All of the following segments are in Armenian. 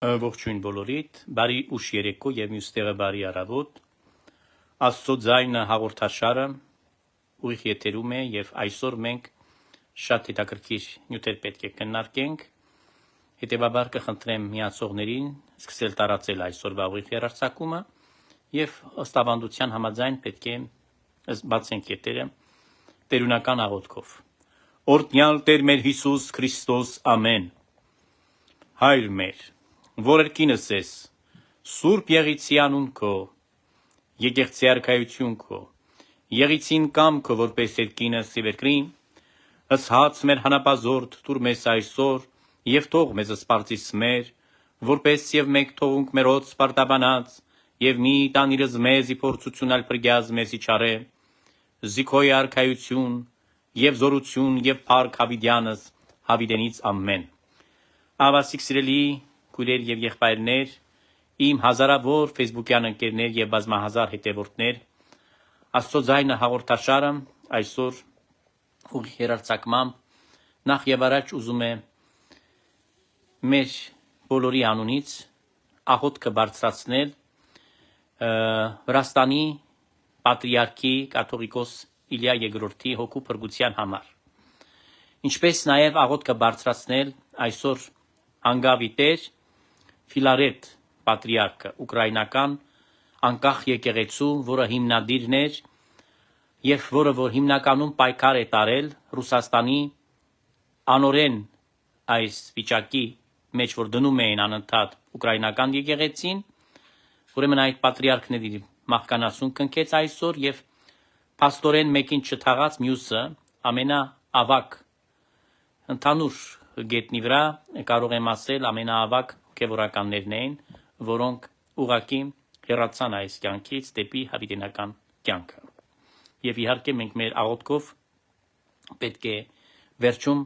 Ողջույն բոլորիդ, բարի ուշ երեկո եւ մյուս տեղը բարի առավոտ։ Աստծո ձայնը հաղորդաշարը ուղիղ եթերում է եւ այսօր մենք շատ հետաքրքիր նյութեր պետք է քննարկենք։ Հետևաբար կխնդրեմ միացողներին սկսել տարածել այսօրվա ուղիղ երարցակումը եւ ըստ ավանդության համաձայն պետք է բացենք եթերը տերունական աղոթքով։ Օրհնյալ Տեր մեր Հիսուս Քրիստոս, ամեն։ Հայր մեր, որ կինս ես, Սուրբ Եղիցի անուն քո, եկեղեցի արքայություն քո, Եղիցին կամքը, որպես երկինս եւ երկրին, ըսհաց մեր հանապազորդ դուր մեզ այսօր եւ թող մեզ սպարտիս մեր, որպես եւ մեկ թողունք մերոց սպարտաբանած եւ մի տանիրս մեզ իփորձությունալ պրգյազ մեզ իչարե, զիքոյ արքայություն եւ զորություն եւ փառք հավիդյանս հավիդենից ամեն։ Ավասիկ սիրելի քույրեր եւ եղբայրներ, իմ հազարավոր Facebook-յան ընկերներ եւ բազմահազար հետևորդներ, Աստծո ձայնը հաղորդաշարը այսօր ուղիղ երարցակմամբ նախ եւ առաջ ուզում է մեր բոլորի անունից աղոթքը բարձրացնել Վրաստանի Պատրիարքի կաթողիկոս Իլիա II հոգու փրկության համար։ Ինչպես նաեւ աղոթքը բարձրացնել այսօր անգավի Տեր Ֆիլարետ Պատրիարքը, ուկրաինական անկախ եկեղեցու, որը հիմնադիրն էր եւ որը որ հիմնականում պայքար է տարել Ռուսաստանի անօրեն այս վիճակի մեջ, որ դնում էին անընդհատ ուկրաինական եկեղեցին, ուրեմն այդ պատրիարքների մահկանացուն կնքեց այսօր եւ փաստորեն մեկին չթաղած մյուսը ամենաավակ ընդհանուր գետնի վրա կարող եմ ասել ամենաավակ հոգևորականներն էին, որոնք ուղակի հեռացան այս կյանքից դեպի հավիտենական կյանքը։ Եվ իհարկե մենք մեր աղոթքով պետք է վերջում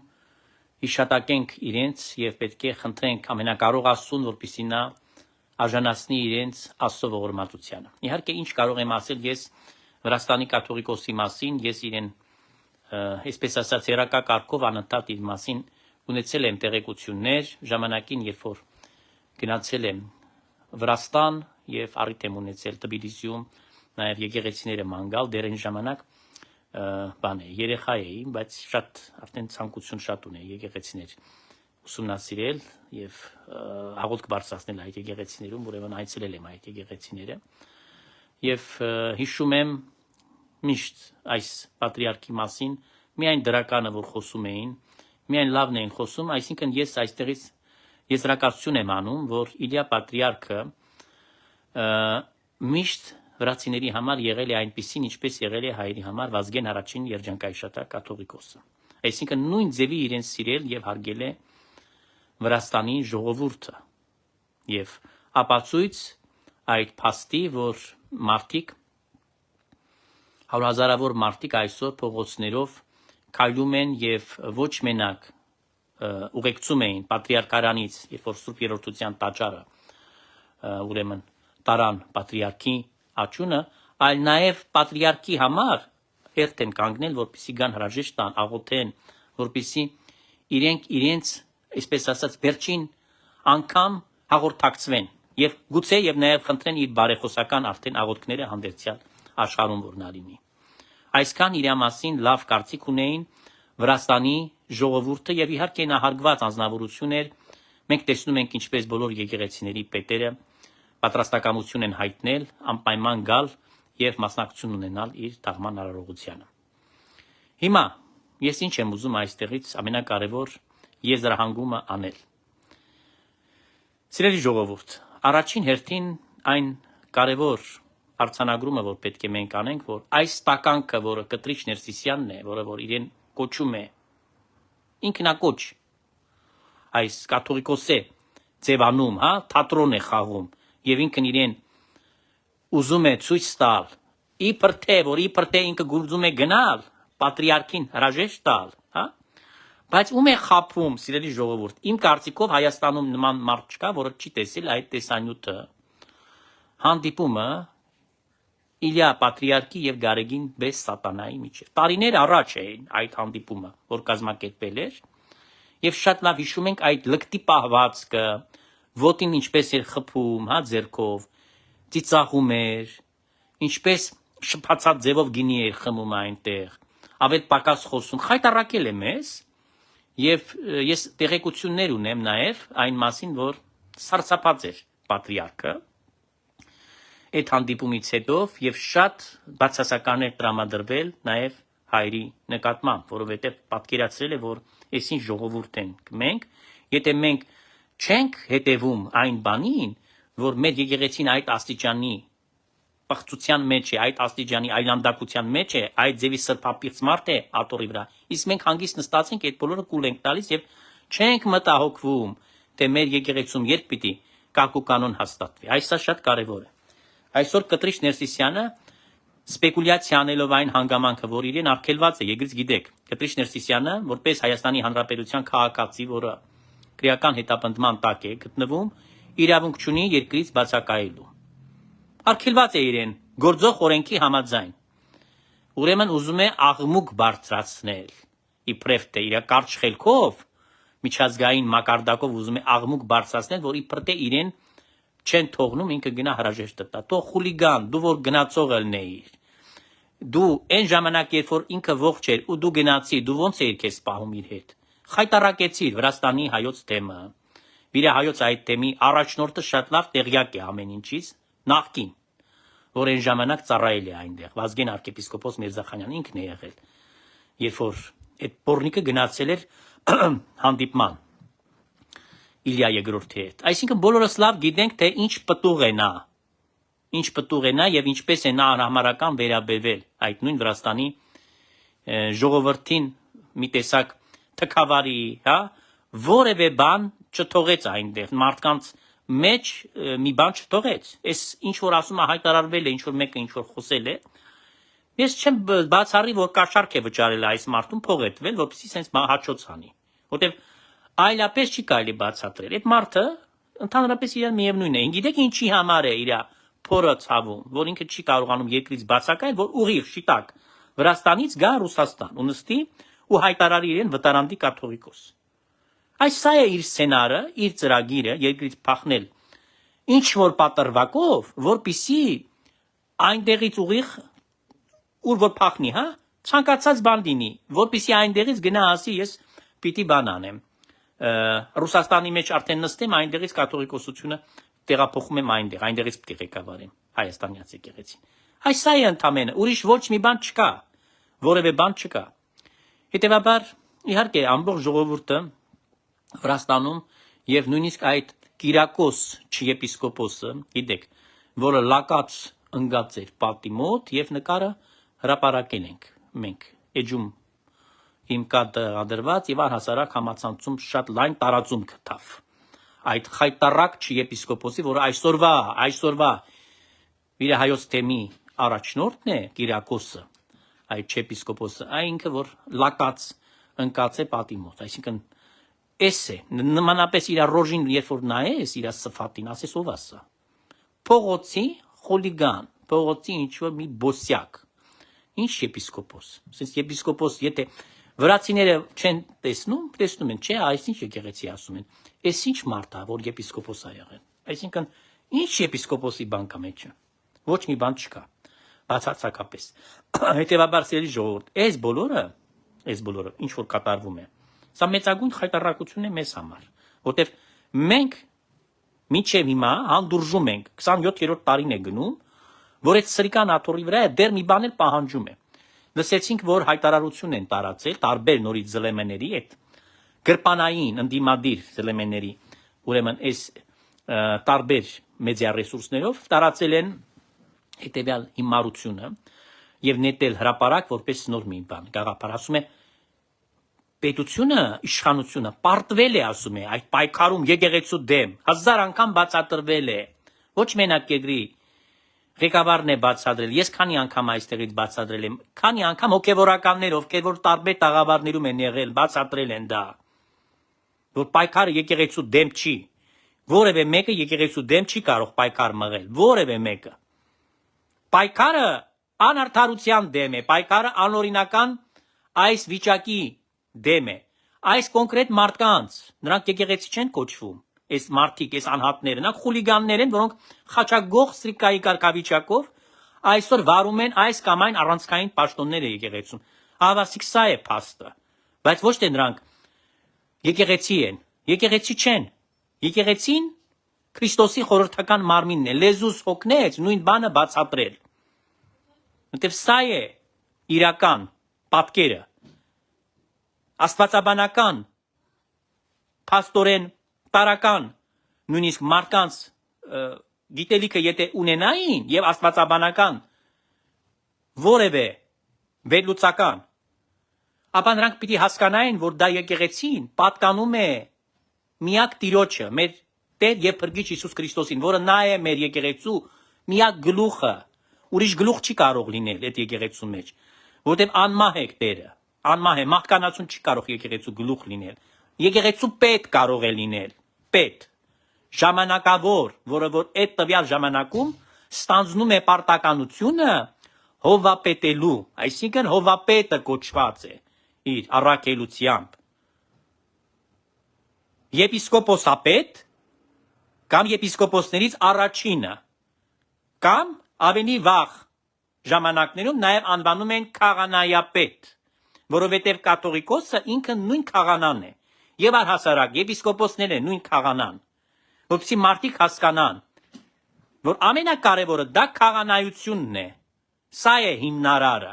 հիշատակենք իրենց եւ պետք է խնդրենք ամենակարող Աստծուն, որպեսզի նա արժանացնի իրենց Աստծո ողորմածությանը։ Իհարկե ինչ կարող եմ ասել ես Վրաստանի կաթողիկոսի մասին, ես իրեն այսպես ասած երակակարգով անընդհատ իր մասին ունեցել եմ տեղեկություններ ժամանակին, երբ որ գնացել եմ Վրաստան եւ առիթ եմ ունեցել Թբիլիսիում նաեւ եկեղեցիները ման գալ, դեռ այն ժամանակ երեխա էի, բայց շատ արդեն ցանկություն շատ ունեի եկեղեցիներ ուսումնասիրել եւ աղոթք բարձրացնել այդ եկեղեցիներում, ուրեմն այցելել եմ այդ եկեղեցիները եւ հիշում եմ միշտ այս պատրիարքի մասին միայն դրականը որ խոսում էին, միայն լավն էին խոսում, այսինքն ես այստեղից եզրակացություն եմ անում, որ Իլիա պատրիարքը միշտ վրացիների համար եղել է այնպիսին, ինչպես եղել է հայերի համար Վազգեն առաջին երջանկայիշատակ կաթողիկոսը։ Այսինքն նույն ձևի իրեն սիրել եւ հարգել է Վրաստանի ժողովուրդը եւ ապացույց այդ փաստի, որ մարդիկ հազարավոր մարդիկ այսօր փողոցներով քայլում են եւ ոչ մենակ ուղեկցում էին պատրիարքարանից, երբ որ Սուրբ Երրորդության տաճարը ուրեմն տարան պատրիարքի աճունը, այլ նաեւ պատրիարքի համար հերթ են կանգնել, որպեսզի գան հրաժեշտ տան, աղոթեն, որպեսզի իրենց, այսպես ասած, վերջին անգամ հաղորդակցվեն եւ գուցե եւ նաեւ խնդրեն իր բարեխոսական արդեն աղոթքները հանդերձյալ աշխարհում որ նա լինի։ Այսքան իր մասին լավ կարծիք ունեին Վրաստանի ժողովուրդը եւ իհարկե նա հարգված անձնավորություն էր։ Մենք տեսնում ենք ինչպես բոլոր եկեղեցիների պետերը պատրաստակամություն են հայտնել անպայման գալ եւ մասնակցություն ունենալ իր թաղման արարողությանը։ Հիմա ես ինչ եմ ուզում այստեղից ամենակարևոր եզրահանգումը անել։ Սիրելի ժողովուրդ, առաջին հերթին այն կարևոր արձանագրումը, որ պետք է մենք անենք, որ այս տականքը, որը Կտրիչ Ներսիսյանն է, որը որ իրեն կոչում է ինքնակոչ այս կաթողիկոսե ձևանում, թատրոն է խաղում եւ ինքն իրեն ուզում է ցույց տալ, իբր թե ինքը գուրձում է գնալ պատրիարքին հրաժեշտ տալ, բայց ում է խափում, սիրելի ժողովուրդ, իմ կարծիքով Հայաստանում նման մարդ չկա, որը չի տեսել այդ տեսանյութը հանդիպումը Իլիա պատրիարքի եւ Գարեգին Բես սատանայի միջեւ։ Տարիներ առաջ էին այդ հանդիպումը, որ կազմակերպել էր, եւ շատ լավ հիշում ենք այդ լկտի պահվածքը, ոտին ինչպես էր խփում, հա, ձեռքով, ծիծաղում էր, ինչպես շփացած ձևով գինի էր խմում այնտեղ, ավել պակաս խոսում, խայտարակել է մեզ, եւ ես տեղեկություններ ունեմ նաեւ այն մասին, որ սարսափած էր պատրիարքը այդ հանդիպումից հետո եւ շատ բացասականներ տրամադրվել նաեւ հայրի նկատմամբ, որովհետեւ պատկերացրել է, որ այսին ժողովուրդ ենք մենք, եթե մենք չենք հետևում այն բանին, որ մեր եկեղեցին այդ աստիճանի պղծության մեջ է, այդ աստիճանի այլանդակության մեջ է, այդ ձևի սրբապիղծ մարդ է աթոռի վրա, իսկ մենք հանգիստ նստած ենք, այդ բոլորը կուլ ենք տալիս եւ չենք մտահոգվում, թե մեր եկեղեցում երբ պիտի կարգուկանոն հաստատվի։ Այսա շատ կարեւոր է։ Այսօր Կտրիչ Ներսիսյանը սպեկուլյացիա անելով այն հանգամանքը, որ իրեն արգելված է, եկից գիտեք, Կտրիչ Ներսիսյանը, որպես Հայաստանի Հանրապետության քաղաքացի, որը քրեական հետապնդման տակ է գտնվում, իրավունք չունի երկրից բացակայելու։ Արգելված է իրեն գործող օրենքի համաձայն։ Ուրեմն ուզում է աղմուկ բարձրացնել, իբրև թե իր կարճ խելքով, միջազգային մակարդակով ուզում է աղմուկ բարձրացնել, որ իբր թե իրեն չեն թողնում ինքը գնա հրաժեշտ տա։ Թող խուլիգան, դու որ գնացող ելնեիր։ Դու այն ժամանակ, երբ որ ինքը ողջ էր ու դու գնացի, դու ո՞նց էիր քեզ պահում իր հետ։ Խայտարակեցիր Վրաստանի հայոց թեմը։ Վիրա հայոց այդ թեմի առաջնորդը շատ լավ տեղյակ է ամեն ինչից, նախկին, որ այն ժամանակ ծառայել է այնտեղ։ Վազգեն arczepiskopos Միրզախանյան ինքն է եղել, երբ որ այդ բորնիկը գնացել էր հանդիպման Իլյա Երկրորդի հետ։ Այսինքն բոլորս լավ գիտենք, թե ինչ պտուղ է նա։ Ինչ պտուղ է նա եւ ինչպես է նա անհամարական վերաբերվել այդ նույն Վրաստանի ժողովրդին մի տեսակ թքավարի, հա, որևէ բան չթողեց այնտեղ, մարդկանց մեջ մի բան չթողեց։ Այս ինչ որ ասում է հայտարարվել է, ինչ որ մեկը ինչ որ խոսել է։ Ես չեմ բացառի, որ կաշառք է վճարել այս մարդուն փողետվել, որպեսզի sense հաճոց անի։ Որտեւ այլապես չի կարելի բացատրել։ Այդ մարդը ընդհանրապես իրեն միևնույն է։ Գիտեք ինչի համար է իր փորը ցավում, որ ինքը չի կարողանում երկրից բացակայել, որ ուղիղ շիտակ Վրաստանից գա Ռուսաստան ու նստի ու հայտարարի իրեն վտարանդի կաթողիկոս։ Այս սա է իր սցենարը, իր ծրագիրը երկրից փախնել ինչ որ պատրվակով, որպիսի այնտեղից ուղիղ ուր որ փախնի, հա, ցանկացած բան լինի, որպիսի այնտեղից գնա ասի ես պիտի բան անեմ։ Ռուսաստանի մեջ արդեն նստեմ, այնտեղից կաթողիկոսությունը տեղափոխում եմ այնտեղից պիտի ղեկավարեմ Հայաստանյաց եկեղեցին։ Այս սա է ընդամենը, ուրիշ ոչ մի բան չկա, որևէ բան չկա։ Հետևաբար, իհարկե, ամբողջ ժողովուրդը Վրաստանում եւ նույնիսկ այդ Կիրակոս չեպիսկոպոսը, գիտեք, որը լակած ընկած էր պատի մոտ եւ նկարը հրապարակել ենք մենք էջում իմ կա դրված եւ առհասարակ համացանցում շատ լայն տարածում գտավ այդ խայտարակ չեպիսկոպոսի, որը այսօրվա իր հայոց թեմի առաջնորդն է Կիրակոսը, այդ չեպիսկոպոսը, այնքը որ լակած ընկած է պատի մոտ, այսինքն էս է, նմանապես իր ռոժին երբ որ նայես իր սֆատին, ասես ով ասա, փողոցի խոլիգան, փողոցի ինչ որ մի բոսյակ, ինչ եպիսկոպոս, ասես եպիսկոպոս, եթե վրացիները չեն տեսնում են, չէ, այս ինչ եկեղեցի ասում են, այս ինչ մարդ է, որ եպիսկոպոս է եղել, այսինքն ինչ եպիսկոպոսի բան կա մեջը, ոչ մի բան չկա, բացարձակապես, հետևաբար սիրելի ժողովուրդ, այս բոլորը, ինչ որ կատարվում է, սա մեծագույն խայտարակություն է մեզ համար, որտեվ մենք մինչև հիմա հանդուրժում ենք, 27-րդ տարին է գնում, որ այդ սրիկան աթոռի վրա դեռ մի բան էլ պահանջում է։ Լսեցինք, որ հայտարարություն են տարածել տարբեր նորից զլեմեների, այդ գրպանային ընդդիմադիր զլեմեների, ուրեմն այս տարբեր մեդիա ռեսուրսներով տարածել են հետևյալ հիմարությունը եւ նետել հրապարակ որպես նոր մի բան։ Գաղափար ասում է պետությունը, իշխանությունը պարտվել է, ասում է, այդ պայքարում եկեղեցու դեմ 1000 անգամ բացատրվել է։ Ոչ մենակ Գեգրի ղեկավարն է բացատրել, ես քանի անգամ այստեղից բացատրել եմ, քանի անգամ հոգևորականներ, ովքեր որ տարբեր տաղավարներում են եղել, բացատրել են դա, որ պայքարը եկեղեցու դեմ չի, որևէ մեկը եկեղեցու դեմ չի կարող պայքար մղել, որևէ մեկը։ Պայքարը անարդարության դեմ է, պայքարը անօրինական այս վիճակի դեմ է, այս կոնկրետ մարդկանց, նրանք եկեղեցի չեն կոչվում, այս մարդիկ, այս անհատները, նրանք խուլիգաններ են, որոնք խաչագող սրիկայի կարգավիճակով այսօր վարում են այս կամ այն առանցքային պաշտոնները եկեղեցում։ Ահավասիկ սա է փաստը։ Բայց ոչ թե նրանք եկեղեցի են, եկեղեցի չեն։ Եկեղեցին Քրիստոսի խորհրդական մարմինն է, լեզուս հոգնեց նույն բանը բացատրել։ Որտեվ սա է իրական պատկերը։ Աստվածաբանական, փաստորեն տարական, նույնիսկ մարդկանց գիտելիքը եթե ունենային եւ աստվածաբանական որևէ վերլուծական, ապա նրանք պիտի հասկանային, որ դա եկեղեցին պատկանում է միակ Տիրոջը, մեր Տեր եւ Փրկիչ Հիսուս Քրիստոսին, որը նա է մեր եկեղեցու միակ գլուխը, ուրիշ գլուխ չի կարող լինել այդ եկեղեցու մեջ, որտեղ անմահ է Տերը, անմահ է, մարդկանացուն չի կարող եկեղեցու գլուխ լինել, եկեղեցու պետ կարող է լինել, պետ, ժամանակավոր, որը որ այդ տվյալ ժամանակում ստանձնում է պարտականությունը հովվապետելու, այսինքն հովվապետը կոչված է իր առաքելությամբ, եպիսկոպոսապետ կամ եպիսկոպոսներից առաջինը, կամ ավելի վաղ ժամանակներում նաև անվանում են քահանայապետ, որովհետև կաթողիկոսը ինքը նույն քահանան է, եւ առհասարակ եպիսկոպոսները նույն քահանան, որպեսզի մարդիկ հասկանան, որ ամենակարևորը դա քահանայությունն է, սա է հիմնարարը։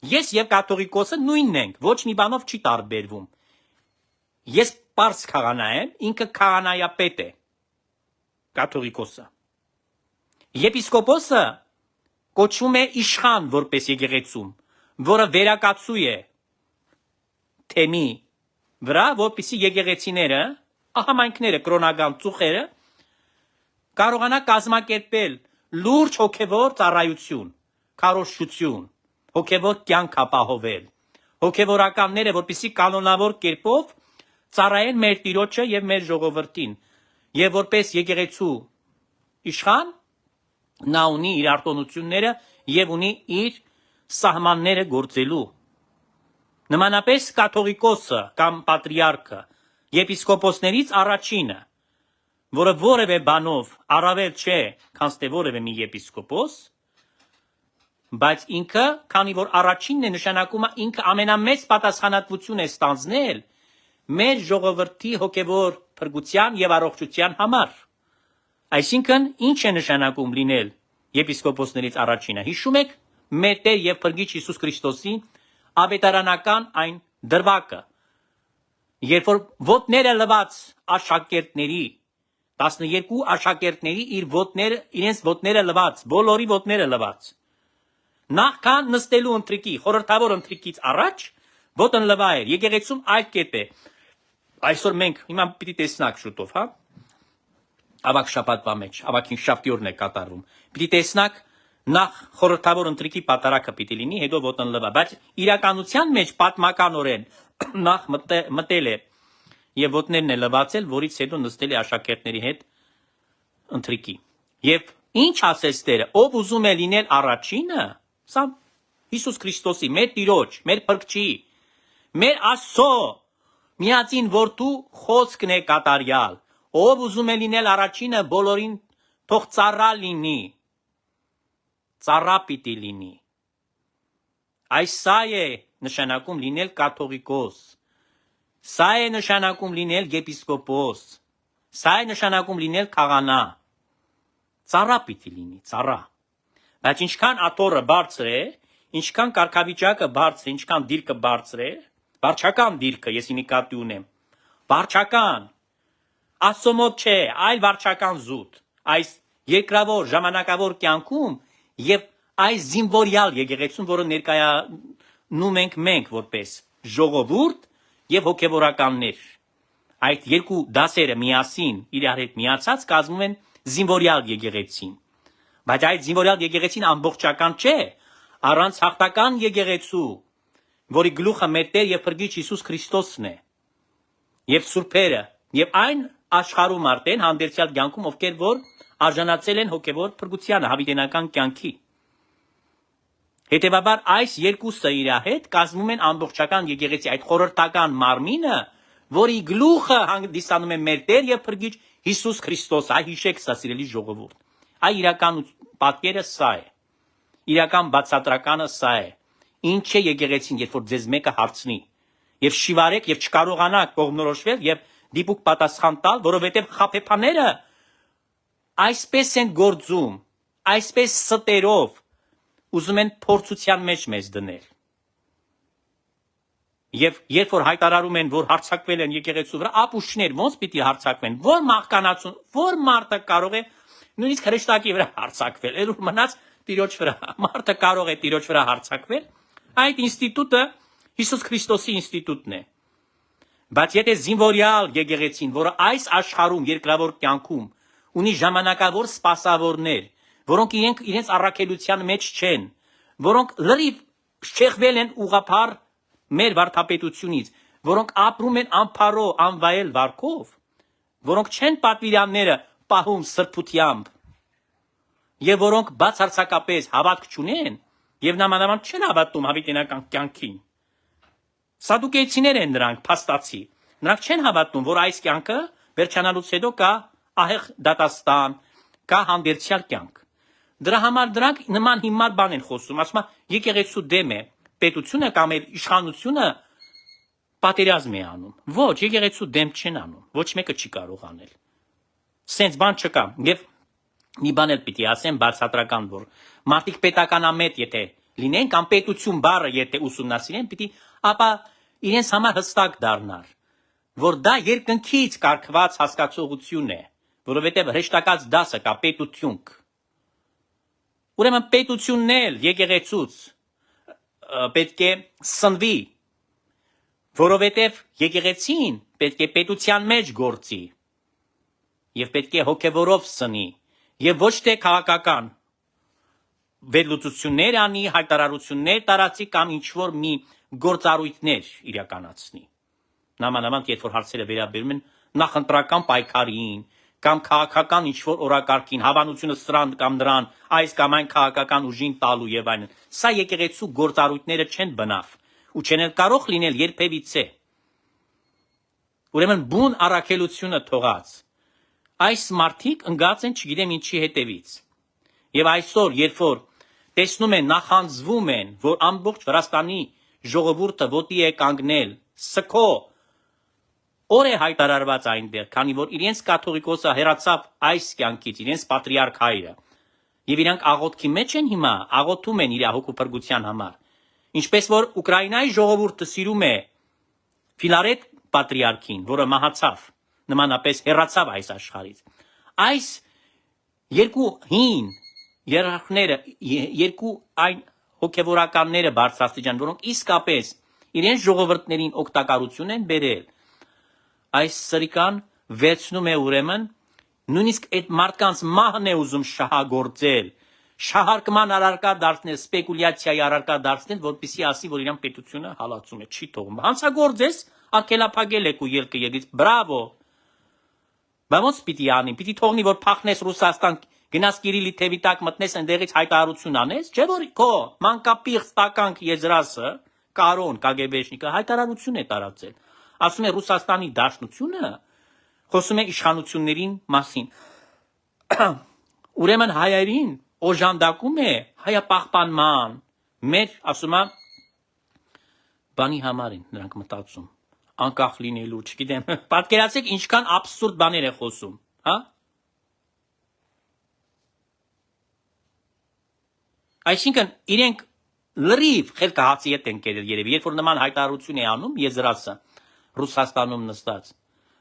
Ես եւ կաթողիկոսը նույնն ենք, ոչ մի բանով չի տարբերվում։ Ես պարզ քահանա եմ, ինքը քահանայապետ է, կաթողիկոսը։ Եպիսկոպոսը կոչվում է իշխան որպես եկեղեցում, որը վերակացու է թեմի վրա, որպեսզի եկեղեցիները, համայնքները, կրոնական ծուխերը կարողանա կազմակերպել լուրջ հոգևոր ծառայություն, քարոզչություն, հոգևոր կյանք ապահովել, հոգևորականները, որպեսզի կանոնավոր կերպով ծառայեն մեր Տիրոջը եւ մեր ժողովրդին, եւ որպես եկեղեցու իշխան նա ունի իր արտոնությունները եւ ունի իր սահմանները գործելու։ Նմանապես կաթողիկոսը կամ պատրիարքը եպիսկոպոսներից առաջինը, որը որևէ բանով առավել չէ, քան թե որևէ մի եպիսկոպոս, բայց ինքը, քանի որ առաջինն է, նշանակում է ինքը ամենամեծ պատասխանատվություն է ստանձնել մեր ժողովրդի հոգևոր փրկության եւ առողջության համար։ Այսինքն, ինչ է նշանակում լինել եպիսկոպոսներից առաջինը։ Հիշում եք մեր Տեր եւ Փրկիչ Հիսուս Քրիստոսի ավետարանական այն դրվագը, երբ որ ոտները լված աշակերտների, 12 աշակերտների իրենց ոտները լված, բոլորի ոտները լված, նախքան նստելու ընթրիքի, խորհրդավոր ընթրիքից առաջ ոտն լվա էր, եկեղեցում այդ կետ է։ Այսօր մենք հիմա պիտի տեսնանք շուտով, հա, ավակ շաբաթվա մեջ, ավակին շաբթի օրն է կատարվում, պիտի տեսնանք նախ խորհրդավոր ընթրիքի պատարագը պիտի լինի, հետո ոտն լվա, բայց իրականության մեջ պատմականորեն նախ մտել է եւ ոտներն է լվացել, որից հետո նստել է աշակերտների հետ ընթրիքի։ Եվ ինչ ասեց Տերը, ով ուզում է լինել առաջինը, սա Հիսուս Քրիստոսի, մեր Տիրոջ, մեր Փրկչի, մեր Աստծո միածին որդու խոսքն է կատարյալ, ով ուզում է լինել առաջինը, բոլորին թող ծառա լինի, ծառա պիտի լինի։ Այս սա է նշանակում լինել կաթողիկոս, սա է նշանակում լինել եպիսկոպոս, սա է նշանակում լինել քահանա, ծառա պիտի լինի, ծառա։ Բայց ինչքան աթոռը բարձր է, ինչքան կարգավիճակը բարձր է, ինչքան դիրքը բարձր է, վարչական դիրքը, ես նկատի ունեմ, վարչական, Աստծո մոտ չէ, այլ վարչական զուտ, այս երկրավոր ժամանակավոր կյանքում եւ այս զինվորյալ եկեղեցում, որը ներկայանում ենք մենք որպես ժողովուրդ եւ հոգեվորականներ, այդ երկու դասերը միասին իրար հետ միացած կազմում են զինվորյալ եկեղեցին, բայց այդ զինվորյալ եկեղեցին ամբողջական չէ, առանց հաղթական եկեղեցու, որի գլուխը մեր Տեր եւ Փրկիչ Հիսուս Քրիստոսն է, եւ սուրբերը, եւ այն աշխարհում արդեն հանդերձյալ կյանքում, ովքեր որ արժանացել են հոգևոր փրկությանը, հավիտենական կյանքի։ Հետևաբար այս երկուսը իր հետ կազմում են ամբողջական եկեղեցի, այդ խորհրդական մարմինը, որի գլուխը հանդիսանում է մեր Տեր եւ Փրկիչ Հիսուս Քրիստոս, այ հիշեք սա սիրելի ժողովուրդ։ Այ իրական պատկերը սա է։ Իրական բացատրականը սա է։ Ինչ է եկեղեցին, երբ որ ձեզ մեկը հարցնի եւ շիվարեք եւ չկարողանաք կողմնորոշվել եւ դիպուկ պատասխան տալ, որովհետեւ խափեփաները այսպես են գործում, այսպես ստերով ուզում են փորձության մեջ մեզ դնել։ Եվ երբ որ հայտարարում են, որ հարձակվել են եկեղեցու վրա, ապուշներ ոնց պիտի հարձակվեն, որ մահկանացուն, որ մարդը կարող է նույնիսկ հրեշտակի վրա հարձակվել, էլ որ մնաց Տիրոջ վրա, մարդը կարող է Տիրոջ վրա հարձակվել, այդ ինստիտուտը Հիսուս Քրիստոսի ինստիտուտն է։ Բայց եթե զինվորյալ եկեղեցին, որը այս աշխարհում երկրավոր կյանքում ունի ժամանակավոր սպասավորներ, որոնք իրենց առաքելության մեջ չեն, որոնք լրիվ շեղվել են ուղղափառ մեր վարդապետությունից, որոնք ապրում են անփարո, անվայել վարքով, որոնք չեն պատվիրանները պահում սրբությամբ, եւ որոնք բացարձակապես հավատք չունեն, եւ նամանավանդ չեն հավատում հավիտենական կյանքին։ Սադուկեյցիներ են նրանք, փաստացի։ Նրանք չեն հավատում, որ այս կյանքը վերջանալուց հետո կա ահեղ դատաստան, կա հանդերձյալ կյանք։ Դրա համար դրանք նման հիմար բան են խոսում, ասում են եկեղեցու դեմ է, պետությունը կամ իշխանությունը պատերազմ է անում։ Ոչ, եկեղեցու դեմ չեն անում, ոչ մեկը չի կարող անել։ Սենց բան չկա։ Եվ մի բան էլ պիտի ասեմ բացատրական, որ մարդիկ պետականամետ եթե լինեն կամ պետություն բառը եթե ուսումնասիրեն, պիտի ապա իրենց համար հստակ դառնար, որ դա երկնքից կարգված հասկացողություն է, որովհետև հրեշտակած դասը կա պետություն։ Ուրեմն պետությունն էլ եկեղեցուց պետք է սնվի, որովհետև եկեղեցին պետք է պետության մեջ գործի եւ պետք է հոգեվորով սնի եւ ոչ թե քաղաքական վերլուծություններ անի, հայտարարություններ տարածի կամ ինչ-որ մի գործառույթներ իրականացնի։ Նամանավանդ երբ որ հարցերը վերաբերում են նախընտրական պայքարին կամ քաղաքական ինչ-որ օրակարգին, հավանությունը սրան կամ նրան, այս կամ այն քաղաքական ուժին տալու եւ այլն։ Սա եկեղեցու գործառույթները չեն բնավ ու չեն էլ կարող լինել երբևիցե։ Ուրեմն բուն առաքելությունը թողած այս մարդիկ ընկած են չգիտեմ ինչի հետևից։ Եվ այսօր, երբ որ տեսնում են, նախանձվում են, որ ամբողջ Վրաստանի ժողովուրդը ոտի է կանգնել, սքո օր է հայտարարված այնտեղ, քանի որ իրենց կաթողիկոսը հեռացավ այս կյանքից, իրենց պատրիարք հայրը։ Եվ իրանք աղոթքի մեջ են հիմա, աղոթում են իր հոգու փրկության համար։ Ինչպես որ Ուկրաինայի ժողովուրդը սիրում է Ֆիլարետ պատրիարքին, որը մահացավ, նմանապես հեռացավ այս աշխարհից։ Այս երկու հին երախները, երկու այն հոգևորականները բարձրաստիճան, որոնք իսկապես իրենց ժողովուրդներին օգտակարություն են բերել, այս սրիկան վերցնում է ուրեմն նույնիսկ այդ մարդկանց մահն է ուզում շահագործել, շահարկման առարկա դարձնել, սպեկուլյացիայի առարկա դարձնել, որպեսզի ասի, որ իրան պետությունը հալածում է, չի թողում։ Հանցագործես, արգելափակել եք ու ելքը եկից, բրավո։ Բա ոնց պիտի անի, պիտի թողնի, որ փախնես Ռուսաստան, գնաս Կիրիլի թևի տակ մտնես, այնտեղից հայտարարություն անես, չէ՞ որ քո մանկապիղծ տականք եզրասը, Կարոն, կագեբեշնիկը հայտարարություն է տարածել։ Ասում է Ռուսաստանի Դաշնությունը խոսում է իշխանություններին մասին։ Ուրեմն հայերին օժանդակում է հայապահպանման, մեր ասում է բանի համար են նրանք մտածում, անկախ լինելու, չգիտեմ, պատկերացեք ինչքան աբսուրդ բաներ է խոսում, հա։ Այսինքն իրենք լրիվ խելքը հացի հետ են կերել երևի, երբ որ նման հայտարարություն է անում եզրասը Ռուսաստանում նստած,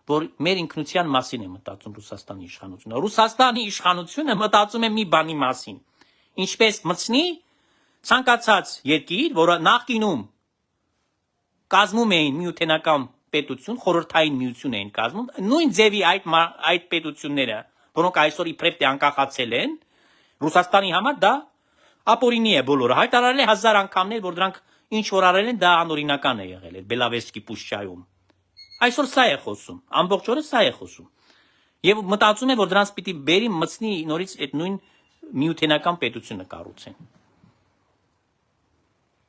որ մեր ինքնության մասին է մտածում Ռուսաստանի իշխանությունը։ Ռուսաստանի իշխանությունը մտածում է մի բանի մասին, ինչպես մտցնի ցանկացած երկիր, որը նախկինում կազմում էին միութենական պետություն, խորհրդային միություն էին կազմում, նույն ձևի այդ պետությունները, որոնք այսօր իբրև թե անկախացել են, Ռուսաստանի համար դա ապօրինի է բոլորը։ Հայտարարել է 1000 անգամներ, որ դրանք ինչ որ արել են, դա անօրինական է եղել այդ Բելավեստկի պուշչայում։ Այսօր սա է խոսում, ամբողջ օրը սա է խոսում։ Եվ մտածում է, որ դրանց պիտի բերի մտցնի նորից այդ նույն միութենական պետությունը կառուցեն։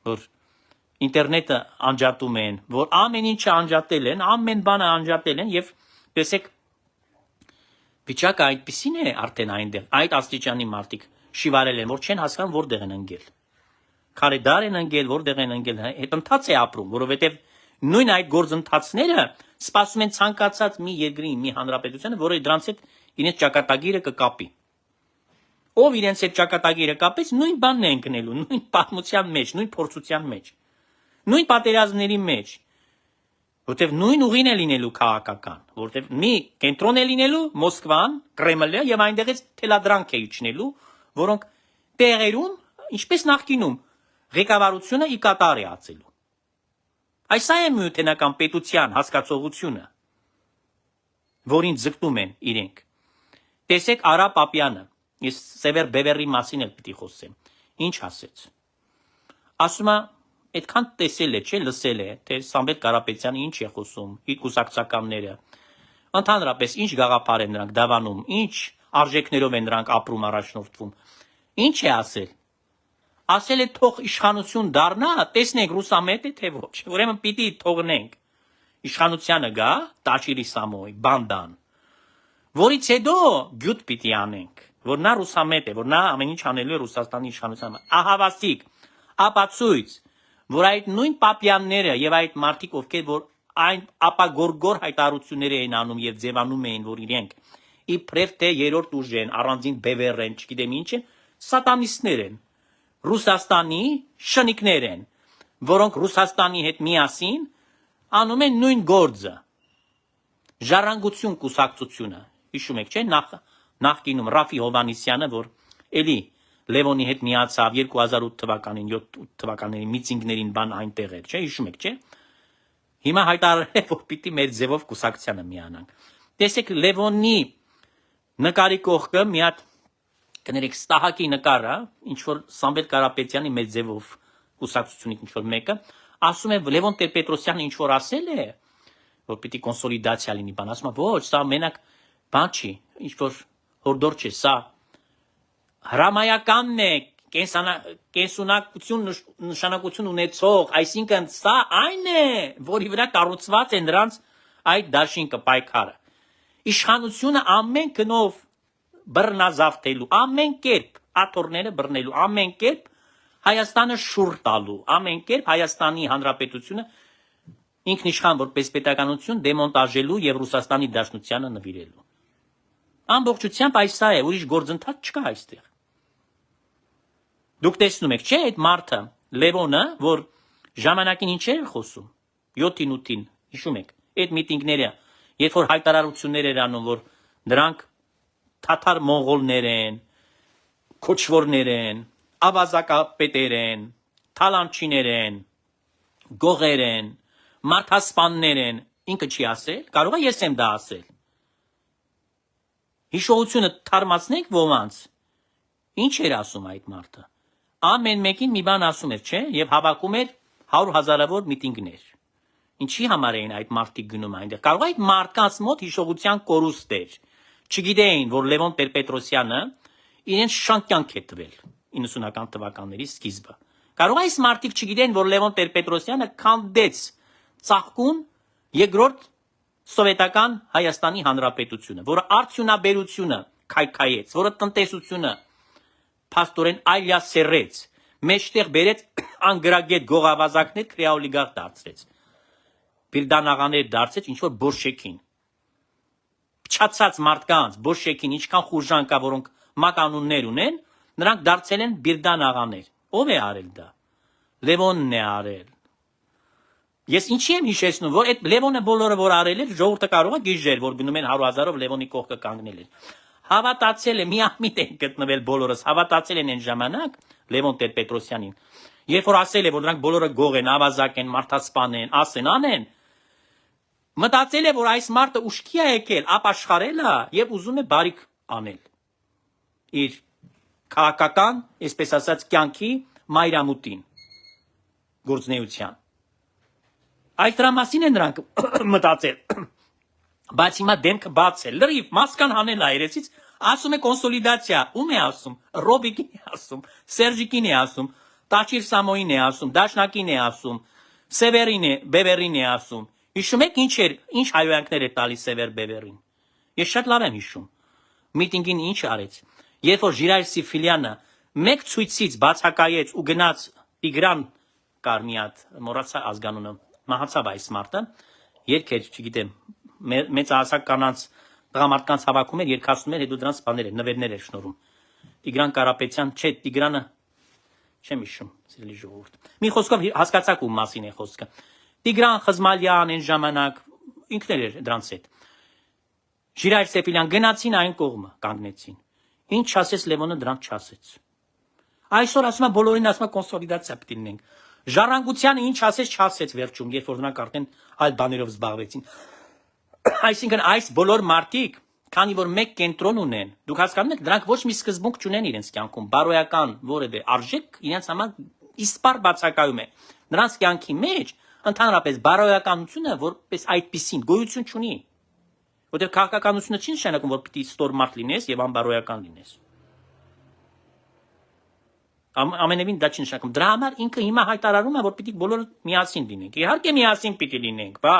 Որ ինտերնետը անջատում են, որ ամեն ինչը անջատել են, ամեն բանը անջատել են եւ տեսեք վիճակը այդպեսին է արդեն այնտեղ, այդ աստիճանի մարդիկ շիվարել են, որ չեն հասկանում որտեղ են ընկել։ Քարեդար են ընկել, որտեղ են ընկել, հետընթաց է ապրում, որովհետեւ նույն այդ գործընթացները սպասում են ցանկացած մի երկրի, մի հանրապետությանը, որը դրանց հետ իրենց ճակատագիրը կկապի։ Ով իրենց հետ ճակատագիրը կապեց, նույն բանն է ընկնելու, նույն պատմության մեջ, նույն փորձության մեջ, նույն պատերազմների մեջ, որտեվ նույն ուղին է լինելու քաղաքական, որտեվ մի կենտրոն է լինելու Մոսկվան, Կրեմլը եւ այնտեղից թելադրանք է իջնելու, որոնք տեղերում, ինչպես նախկինում, ղեկավարությունը ի կատար է ածելու։ Այս է միութենական պետության հասկացողությունը, որին ձգտում են իրենք։ Տեսեք Արա Պապյանը, ես Սևեր Բևերի մասին էլ պիտի խոսեմ։ Ինչ ասեց։ Ասում է, այդքան տեսել է, չէ, լսել է, թե Սամվել Կարապետյանը ինչ է խոսում, իր կուսակցականները։ Ընդհանրապես ինչ գաղափար են նրանք դավանում, ինչ արժեքներով են նրանք ապրում, առաջնորդվում։ Ինչ է ասել։ Ասել է թող իշխանություն դառնա, տեսնենք ռուսամետ է թե ոչ։ Ուրեմն պիտի թողնենք իշխանությանը գա Տաչիրի Սամոյ, բանդան, որից հետո գյուտ պիտի անենք, որ նա ռուսամետ է, որ նա ամեն ինչ անելու է Ռուսաստանի իշխանությանը։ Ահավասիկ, ապացույց, որ այդ նույն Պապյանները եւ այդ մարդիկ, ովքեր որ այն ապագորգոր հայտարարություններ էին անում եւ ձևանում էին, որ իրենք իբրև թե երրորդ ուժ են, առանձին բևեր են, չգիտեմ ինչ են, սատանիստներ են, Ռուսաստանի շնիկներ են, որոնք Ռուսաստանի հետ միասին անում են նույն գործը։ Ժառանգություն կուսակցությունը, հիշում եք, չէ՞, նախկինում Ռաֆի Հովանիսյանը, որ էլի Լևոնի հետ միացավ 2008 թվականին, 7 թվականների միցինգներին բան այնտեղ էր, չէ՞, հիշում եք, չէ՞։ Հիմա հայտարարել է, որ պիտի մեր ձևով կուսակցությանը միանանք։ Տեսեք Լևոնի նկարի կողքը մի հատ կներեք Ստահակի նկարը, ինչ որ Սամվել Կարապետյանի մեր ձևով կուսակցությունից ինչ որ մեկը, ասում է Լևոն Տեր-Պետրոսյանը ինչ որ ասել է, որ պիտի կոնսոլիդացիա լինի, բան ասում է, ոչ, սա մենակ բան չի, ինչ որ հորդոր չէ, սա հրամայականն է, կենսունակություն նշանակություն ունեցող, այսինքն սա այն է, որի վրա կառուցված է նրանց այդ դաշինքը պայքարը։ Իշխանությունը ամեն գնով բռնազավթելու, ամեն կերպ աթոռները բռնելու, ամեն կերպ Հայաստանը շուռ տալու, ամեն կերպ Հայաստանի Հանրապետությունը ինքնիշխան որպես պետականություն դեմոնտաժելու եւ Ռուսաստանի Դաշնությանը նվիրելու։ Ամբողջությամբ այս է, ուրիշ գործընթաց չկա այստեղ։ Դուք տեսնում եք, չէ՞, այդ մարդը, Լևոնը, որ ժամանակին ինչ էր խոսում, 7-ին 8-ին, հիշում եք, այդ միտինգները, երբ որ հայտարարություններ էր անում, որ նրանք թաթար մոնղոլներ են, քոչվորներ են, ավազակապետեր են, թալանչիներ են, գողեր են, մարդասպաններ են, ինքը չի ասել, կարող է ես եմ դա ասել։ Հիշողությունը թարմացնենք ոմանց։ Ինչ էր ասում այդ մարդը։ Ամեն մեկին մի բան ասում էր, չէ՞, եւ հավաքում էր 100 հազարավոր միտինգներ։ Ինչի համար էին այդ մարդիկ գնում այնտեղ։ Կարող է այդ մարդկանց մոտ հիշողության կորուստ էր։ Չգիտեին, որ Լևոն Տեր-Պետրոսյանը իրենց շանկյանք է տվել 90-ական թվականների սկիզբը։ Կարող է այս մարդիկ չգիտեն, որ Լևոն Տեր-Պետրոսյանը քանդեց ծաղկուն երկրորդ սովետական Հայաստանի Հանրապետությունը, որը արդյունաբերությունը քայքայեց, որը տնտեսությունը փաստորեն այլյասերեց, մեջտեղ բերեց անգրագետ գողավազակներ քրեաօլիգարխ դարձրեց։ Բիրդանաղաներ դարձրեց ինչ որ բոլշեքին։ Փչացած մարդկանց բոլշեքին ինչքան խուժան կա, որոնք մականուններ ունեն, նրանք դարձել են բիրդանաղաներ։ Ո՞վ է արել դա։ Լևոնն է արել։ Ես ինչի եմ հիշեցնում, որ այդ Լևոնը բոլորը որ արել էր, ժողովուրդը կարող է գիժեր, որ գնում են 100 հազարով Լևոնի կողքը կանգնել են։ Հավատացել է, միամիտ են գտնվել բոլորս, հավատացել են այն ժամանակ Լևոն Տեր-Պետրոսյանին։ Երբ որ ասել է, որ նրանք բոլորը գող են, ավազակ են, մարդասպան են, ասեն, անեն, մտածել է, որ այս մարդը ուշքի է եկել, ապաշխարել է եւ ուզում է բարիք անել։ Իր քաղաքական, այսպես ասած, կյանքի մայրամուտին գործնեության։ Այդ դրա մասին են նրանք մտածել։ Բայց հիմա դեմքը բաց է, լրիվ մասկան հանել այրեցից, ասում է կոնսոլիդացիա, ում է ասում, Ռոբիկին է ասում, Սերժիկին է ասում, Տաչիր Սամոյին է ասում, Դաշնակին է ասում, Սևերին է, Բևերին է ասում։ Հիշում եք ինչ հայոյանքներ է տալիս Սևեր Բևերին։ Ես շատ լավ եմ հիշում։ Միտինգին ինչ արեց։ Երբ որ Ժիրայր Սիֆիլյանը մեկ ցույցից բացակայեց ու գնաց Տիգրան կար մի հատ, մոռացա ազգանունը, մահացավ այս մարդը, երգեր, չգիտեմ, մեծահասակ կանանց տղամարդկանց հավաքում էր, երգացնում էր, հետո դրանց բաներ էր, նվերներ էր շնորհում։ Տիգրան Կարապետյան, չէ, Տիգրանը չեմ հիշում, սիրելի ժողովուրդ։ Մի խոսքով հասկացաք ում մասին է խոսքը։ Տիգրան Խզմալյան այն ժամանակ ինքն էր դրանց հետ։ Ժիրայր Սեֆիլյան գնացին այն կողմը, կանգնեցին։ Ինչ ասեց Լևոնը դրանց չասեց։ Այսօր ասում է բոլորին ասում է կոնսոլիդացիա պետք է լինենք։ Ժառանգությանը ինչ ասեց չասեց վերջում, երբ որ նրանք արդեն այլ բաներով զբաղվեցին։ Այսինքն այս բոլոր մարդիկ, քանի որ մեկ կենտրոն ունեն, դուք հասկանում եք, դրանք ոչ մի սկզբունք չունեն իրենց կյանքում, բարոյական որևէ արժեք իրենց համար իսպար բացակայում է։ Նրանց կյանքի մեջ ընդհանրապես բարոյականությունը որպես այդպիսին գոյություն չունի։ Որտեղ քաղաքականությունը չի նշանակում, որ պիտի ստոր մարդ լինես եւ անբարոյական լինես։ Ամենևին դա չի նշանակում։ Դրա համար ինքը հիմա հայտարարում է, որ պիտի բոլորը միասին լինենք։ Իհարկե միասին պիտի լինենք, բա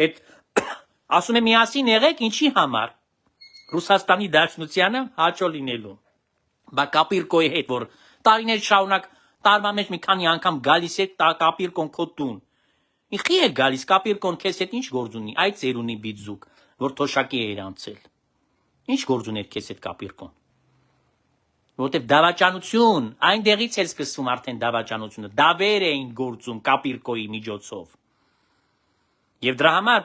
այդ ասում է միասին եղեք ինչի համար։ Ռուսաստանի Դաշնությանը հաճո լինելու։ Բա Կապիրկոյի հետ որ տարիներ շարունակ տարվա մեջ մի քանի անգամ գալիս է Կապիրկոն քո տուն։ Ինչի է գալիս Կապիրկոն քեզ հետ ինչ գործ ունի։ Այդ ծերունի բիձուկ, որ թոշակի է իրանցել։ Ինչ գործ ուներ քեզ հետ Կապիրկոն։ Որտեվ դավաճանություն, այնտեղից էր սկսվում արդեն դավաճանությունը, դավեր էին գործում Կապիրկոյի միջոցով։ Եվ դրա համար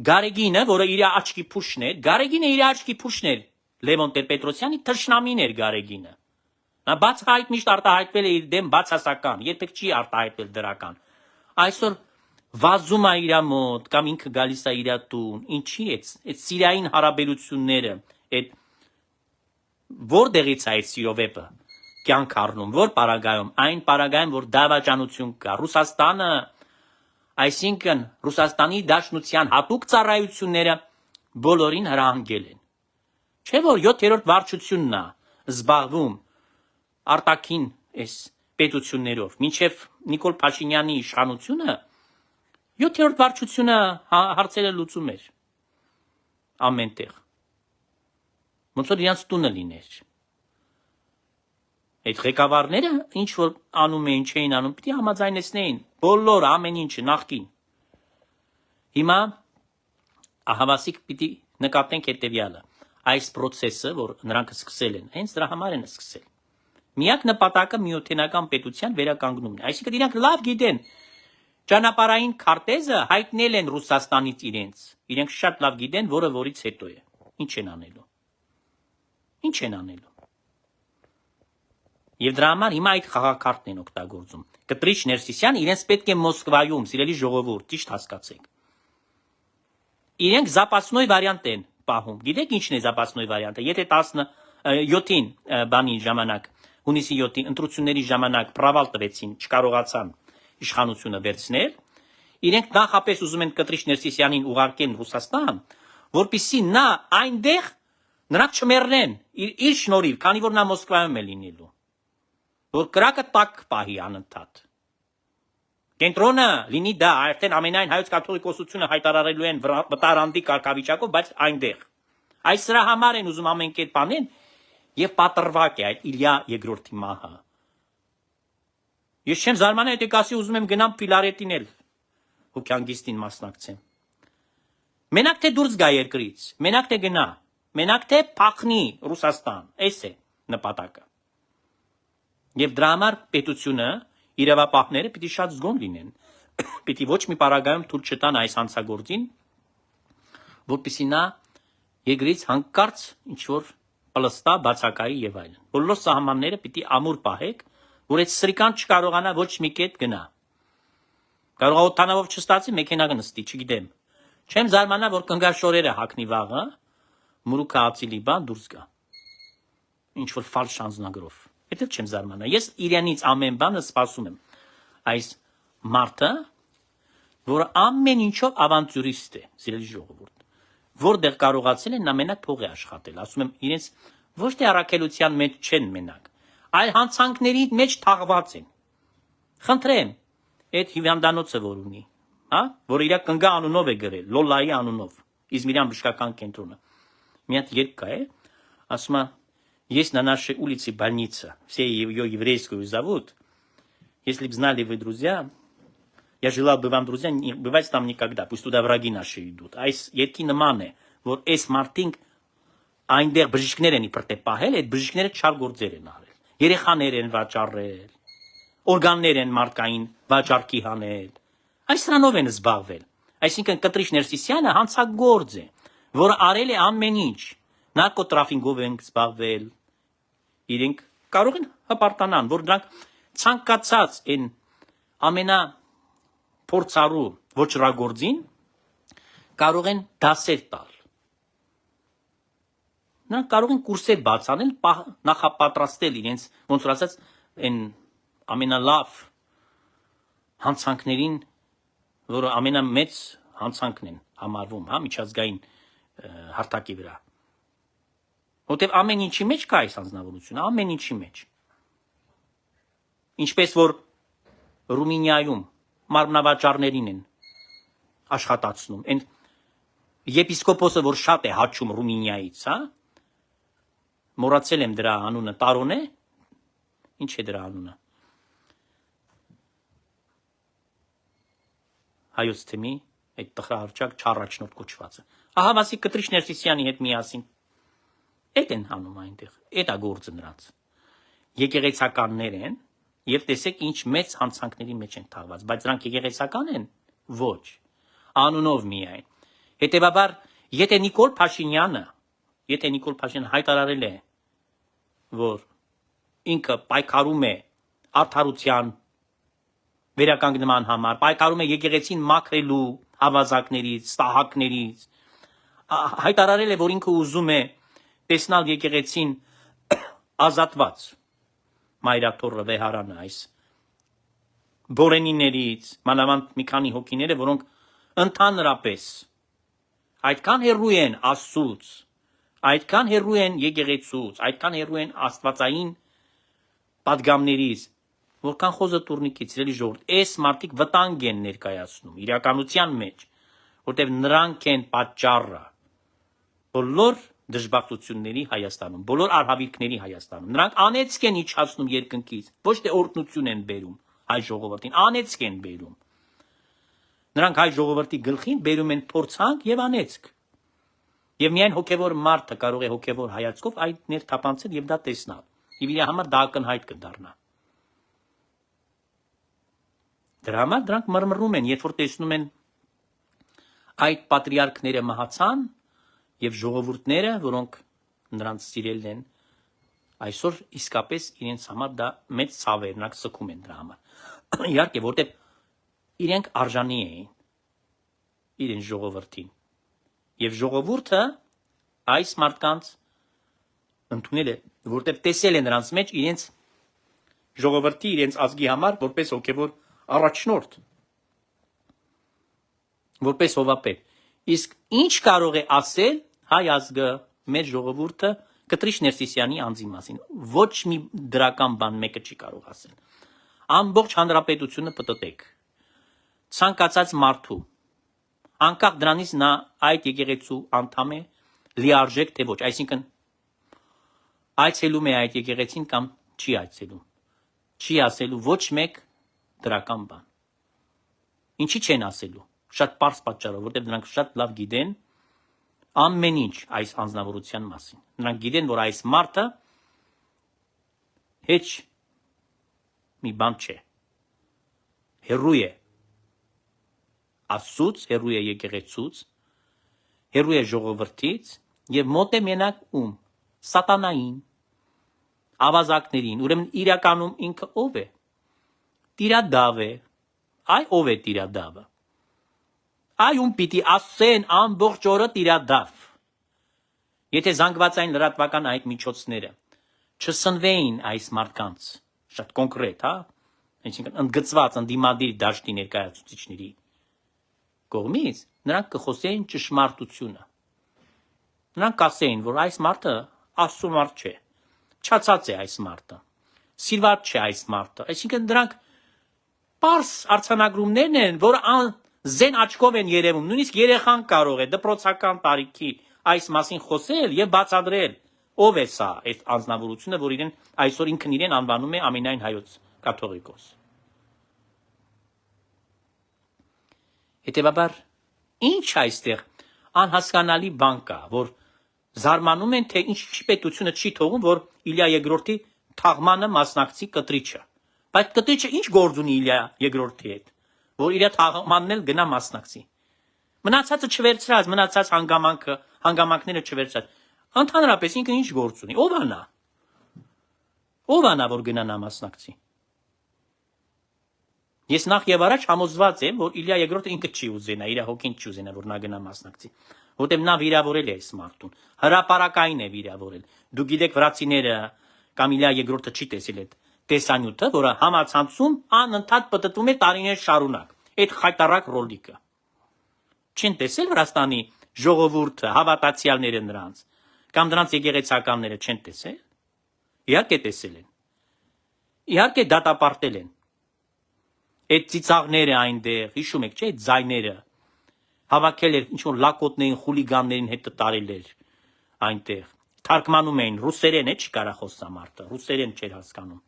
Գարեգինը, որը իր աչքի փուշն էր, Գարեգինը իր աչքի փուշն էր Լևոն Տեր-Պետրոսյանի թշնամին էր Գարեգինը։ Նա բաց հայտ միշտ արտահայտվել է իր դեմ բացասական, երբեք չի արտահայտվել դրական։ Այսօր վազում է իր մոտ կամ ինքը գալիս է իր տուն, ինչի է այդ սիրային հարաբերությունները, այդ որտեղից է այդ սիրովեպը կյանք առնում, որ պարագայում, այն պարագայում, որ դավաճանություն կա, Ռուսաստանը, այսինքն Ռուսաստանի Դաշնության հատուկ ծառայությունները բոլորին հրահանգել են։ Չէ՞ որ 7-րդ վարչությունն է զբաղվում արտաքին այս պետություններով, մինչև Նիկոլ Փաշինյանի իշխանությունը 7-րդ վարչությունը հարցերը լուծում էր ամենտեղ։ Ոնց որ իրանց տունը լիներ։ Այդ ղեկավարները ինչ որ անում էին, չէին անում, պիտի համաձայնեցնեին բոլոր ամեն ինչը նախքին։ Հիմա ահավասիկ պիտի նկատենք հետևյալը։ Այս process-ը, որ նրանք սկսել են, հենց դրա համար են սկսել։ Միակ նպատակը միութենական պետության վերականգնումն է։ Այսինքն իրանք լավ գիտեն ճանապարհային քարտեզը հայտնել են Ռուսաստանից իրենց։ Իրենք շատ լավ գիտեն, որը որից հետո է։ Ինչ են անելու։ Ինչ են անելու։ Եվ դրա համար հիմա այդ խաղակարտն են օգտագործում։ Կտրիչ Ներսիսյան իրենց պետք է Մոսկվայում, սիրելի ժողովուրդ, ճիշտ հասկացեք։ Իրենք զապասնոյ վարիանտ են պահում։ Գիտեք ինչն է զապասնոյ վարիանտը։ Եթե 17-ին բանի ժամանակ, հունիսի 7-ին ընտրությունների ժամանակ պրավալ տվեցին, չկարողացան իշխանությունը վերցնել, իրենք նախապես ուզում են Կտրիչ Ներսիսյանին ուղարկեն Ռուսաստան, որպեսզի նա այնտեղ նրանք չմեռնեն իր շնորհիվ, քանի որ նա Մոսկվայում է լինելու, որ կրակը տակ պահի անընդհատ։ Կենտրոնը լինի դա, արդեն ամենայն հայոց կաթողիկոսությունը հայտարարելու են վտարանդի կարգավիճակով, բայց այնտեղ։ Այս սրա համար են ուզում ամեն կերպ անեն եւ պատրվակ է այդ Իլյա երկրորդի մահը։ Ես չեմ զարմանում, եթե կասի ուզում եմ գնամ Ֆիլարետին էլ հոգեանգիստին մասնակցեմ։ Մենակ թե դուրս գա երկրից, մենակ թե գնա, մենակ թե փախնի Ռուսաստան, այս է նպատակը։ Եվ դրա համար պետությունը, իրավապահները պիտի շատ զգոն լինեն, պիտի ոչ մի պարագայում թույլ չտան այս հանցագործին, որպեսզի նա երկրից հանկարծ ինչ-որ պլստա, բացակայի եւ այլն։ Բոլոր սահմանները պիտի ամուր պահեք, որ այդ սրիկան չկարողանա ոչ մի կետ գնա։ Կարող է օդանավով չստացի, մեքենա կնստի, չգիտեմ։ Չեմ զարմանա, որ կնգաշորերը հակնի վաղը, մուրուքը ածիլի բան դուրս գա։ Ինչ որ ֆալշ անձնագրով։ Դա չեմ զարմանա։ Ես իրենից ամեն բանը սպասում եմ։ Այս մարդը, որը ամեն ինչով ավանտյուրիստ է, սիրելի ժողովուրդ, որտեղ կարողացել են նա մենակ փող է աշխատել, ասում եմ, իրենց ոչ թե առաքելության մեջ չեն մենակ, այլ հանցանքների մեջ թաղված են։ Խնդրեմ, այդ հիվանդանոցը որ ունի, հա, որ իր կնգա անունով է գրել, Լոլայի անունով, Իզմիրյան բժշկական կենտրոնը։ Մի հատ երգ կա է, ասում է, есть на нашей улице больница, все ее еврейскую зовут. Если бы знали вы, друзья, я желал бы вам, друзья, не бывать там никогда, пусть туда враги наши идут. Այս երգի նման է, որ այս մարդինք այնտեղ բժիշկներ են իբրտե պահել, այդ բժիշկները չար գործեր են արել։ Երեխաներ են վաճառել, օրգաններ են մարդկային վաճառքի հանել։ Այս սրանով են զբաղվել։ Այսինքն Կտրիշ Ներսիսյանը հանցագործ է, որ արել է ամեն ինչ։ Նարկոտրաֆինգով են զբաղվել։ Իրենք կարող են հպարտանան, որ դրանք ցանկացած են ամենա փորձառու ոչրագործին կարող են դասեր տալ։ Նրանք կարող են կուրսեր բացանել, նախապատրաստել իրենց, ոնց որ ասած, այն ամենալավ հանցանքներին, որը ամենամեծ հանցանքն են համարվում, հա, միջազգային հարթակի վրա։ Որտեվ ամեն ինչի մեջ կա այս անձնավորությունը, ամեն ինչի մեջ։ Ինչպես որ Ռումինիայում մարմնավաճառներին են աշխատացնում, այն եպիսկոպոսը, որ շատ է հաճում Ռումինիայից, հա, մոռացել եմ դրա անունը, Տարոն է, ինչ է դրա անունը։ Հայոց թեմի այդ տխրահարճակ չառաջնորդ կոչվածը։ Ահա մասի Կտրիշ Ներսիսյանի հետ միասին այդ են հանում այնտեղ, այդ է գործը նրանց։ Եկեղեցականներ են եւ տեսեք ինչ մեծ հանցանքների մեջ են թաղված, բայց նրանք եկեղեցական են։ Ոչ, անունով միայն։ Հետևաբար, եթե Նիկոլ Փաշինյանը հայտարարել է, որ ինքը պայքարում է արդարության վերականգնման համար, պայքարում է եկեղեցին մաքրելու ավազակներից, ստահակներից, հայտարարել է, որ ինքը ուզում է տեսնալ եկեղեցին ազատված, Մայրաթորը վեհարանը այս բորենիներից, մանավանդ մի քանի հոգիները, որոնք ընդհանրապես այդքան հեռու են Աստծուց, այդքան հեռու են եկեղեցուց, այդքան հեռու են աստվածային պատգամներից, որքան խոզը տուրնիկից, սիրելի ժողովուրդ, այս մարդիկ վտանգ են ներկայացնում իրականության մեջ, որտեղ նրանք են պատճառը բոլոր դժբախտությունների Հայաստանում, բոլոր արհավիրքների Հայաստանում։ Նրանք անեծք են իջացնում երկնքից, ոչ թե օրհնություն են բերում հայ ժողովրդին, անեծք են բերում։ Նրանք հայ ժողովրդի գլխին բերում են փորձանք եւ անեծք։ Եվ միայն հոգևոր մարդը կարող է հոգևոր հայացքով այդ ներթափանցել եւ դա տեսնել։ Եվ իր համար դա ակնհայտ կդառնա։ Դրա համար դրանք մռմռում են, երբ որ տեսնում են այդ պատրիարքները մահացան եւ ժողովուրդները, որոնք նրանց սիրել են, այսօր իսկապես իրենց համար դա մեծ ցավ է, նրանք սգում են դրա համար։ Իհարկե, որտեղ իրենք արժանի էին իրենց ժողովրդին։ Եվ ժողովուրդը այս մարդկանց ընդունել է, որտեղ տեսել է նրանց մեջ իրենց ժողովրդի, իրենց ազգի համար որպես հոգևոր առաջնորդ, որպես հովապետ։ Իսկ ինչ կարող է ասել հայ ազգը, մեր ժողովուրդը Կտրիշ Ներսիսյանի անձի մասին։ Ոչ մի դրական բան մեկը չի կարող ասել։ Ամբողջ հանրապետությունը պտտեք։ Ցանկացած մարդու, անկախ դրանից նա այդ եկեղեցու անդամ է, լիարժեք թե ոչ, այսինքն այցելում է այդ եկեղեցին կամ չի այցելում։ Չի ասելու ոչ մեկ դրական բան։ Ինչի չեն ասելու։ Շատ պարզ պատճառով, որտեղ նրանք շատ լավ գիտեն ամեն ինչ այս անձնավորության մասին։ Նրանք գիտեն, որ այս մարդը հեչ մի բան չէ։ Հեռու է Աստծուց, հեռու է եկեղեցուց, հեռու է ժողովրդից եւ մոտ է մենակ ում։ Սատանային, ավազակներին։ Ուրեմն իրականում ինքը ով է։ Տիրադավ է։ Այ ով է տիրադավը։ Այ ում պիտի ասեն ամբողջ օրը տիրադավ։ Եթե զանգվածային լրատվական այդ միջոցները չսնվեին այս մարդկանց, շատ կոնկրետ, հա, այսինքն ընդգծված ընդդիմադիր դաշտի ներկայացուցիչների կողմից, նրանք կխոսեին ճշմարտությունը։ Նրանք կասեին, որ այս մարդը Աստծո մարդ չէ, չացած է այս մարդը։ սիրված չէ այս մարդը։ Այսինքն դրանք պարզ արձանագրումներն են, որ զեն աչքով են երևում, նույնիսկ երեխան կարող է դպրոցական տարիքի այս մասին խոսել եւ բացատրել ով է սա այդ անձնավորությունը, որ իրեն այսօր ինքն իրեն անվանում է ամենայն հայոց կաթողիկոս։ Հետևաբար ինչ այստեղ անհասկանալի բան կա, որ զարմանում են, թե ինչի պետությունը չի թողում, որ Իլյա երկրորդի թաղմանը մասնակցի կտրիչը։ Բայց կտրիչը ինչ գործ ունի Իլյա երկրորդի հետ, որ իր թաղմանն էլ գնա մասնակցի։ Մնացածը չվերցրած, մնացած հանգամանքները չվերցրած։ Ընդհանրապես ինքը ինչ գործ ունի։ Ո՞վ է նա։ Ո՞վ է նա, որ գնա նա մասնակցի։ Ես նախ եւ առաջ համոզված եմ, որ Իլյա երկրորդը ինքը չի ուզենա, իր հոգին չի ուզենա, որ նա գնա մասնակցի, որտեղ նա վիրավորել է այս մարդուն, հրապարակային է վիրավորել։ Դուք գիտեք, վրացիները կամ Իլյա երկրորդը չի տեսել այդ տեսանյութը, որը համացանցում անընդհատ պտտվում է տարիներ շարունակ։ Այդ խայտարակ ռոլիկը։ Չեն տեսել Վրաստանի ժողովուրդը, հավատացյալները նրանց, կամ նրանց եկեղեցականները չեն տեսել։ Իհարկե տեսել են։ Իհարկե դատապարտել են։ Այդ ծիծաղները այնտեղ, հիշում եք, չէ՞, այդ ձայները հավաքել էր ինչ-որ լակոտներին, խուլիգաններին հետ տարել էր այնտեղ։ Թարգմանում էին ռուսերեն, չի կարա խոսա մարդը, ռուսերեն չէր հասկանում։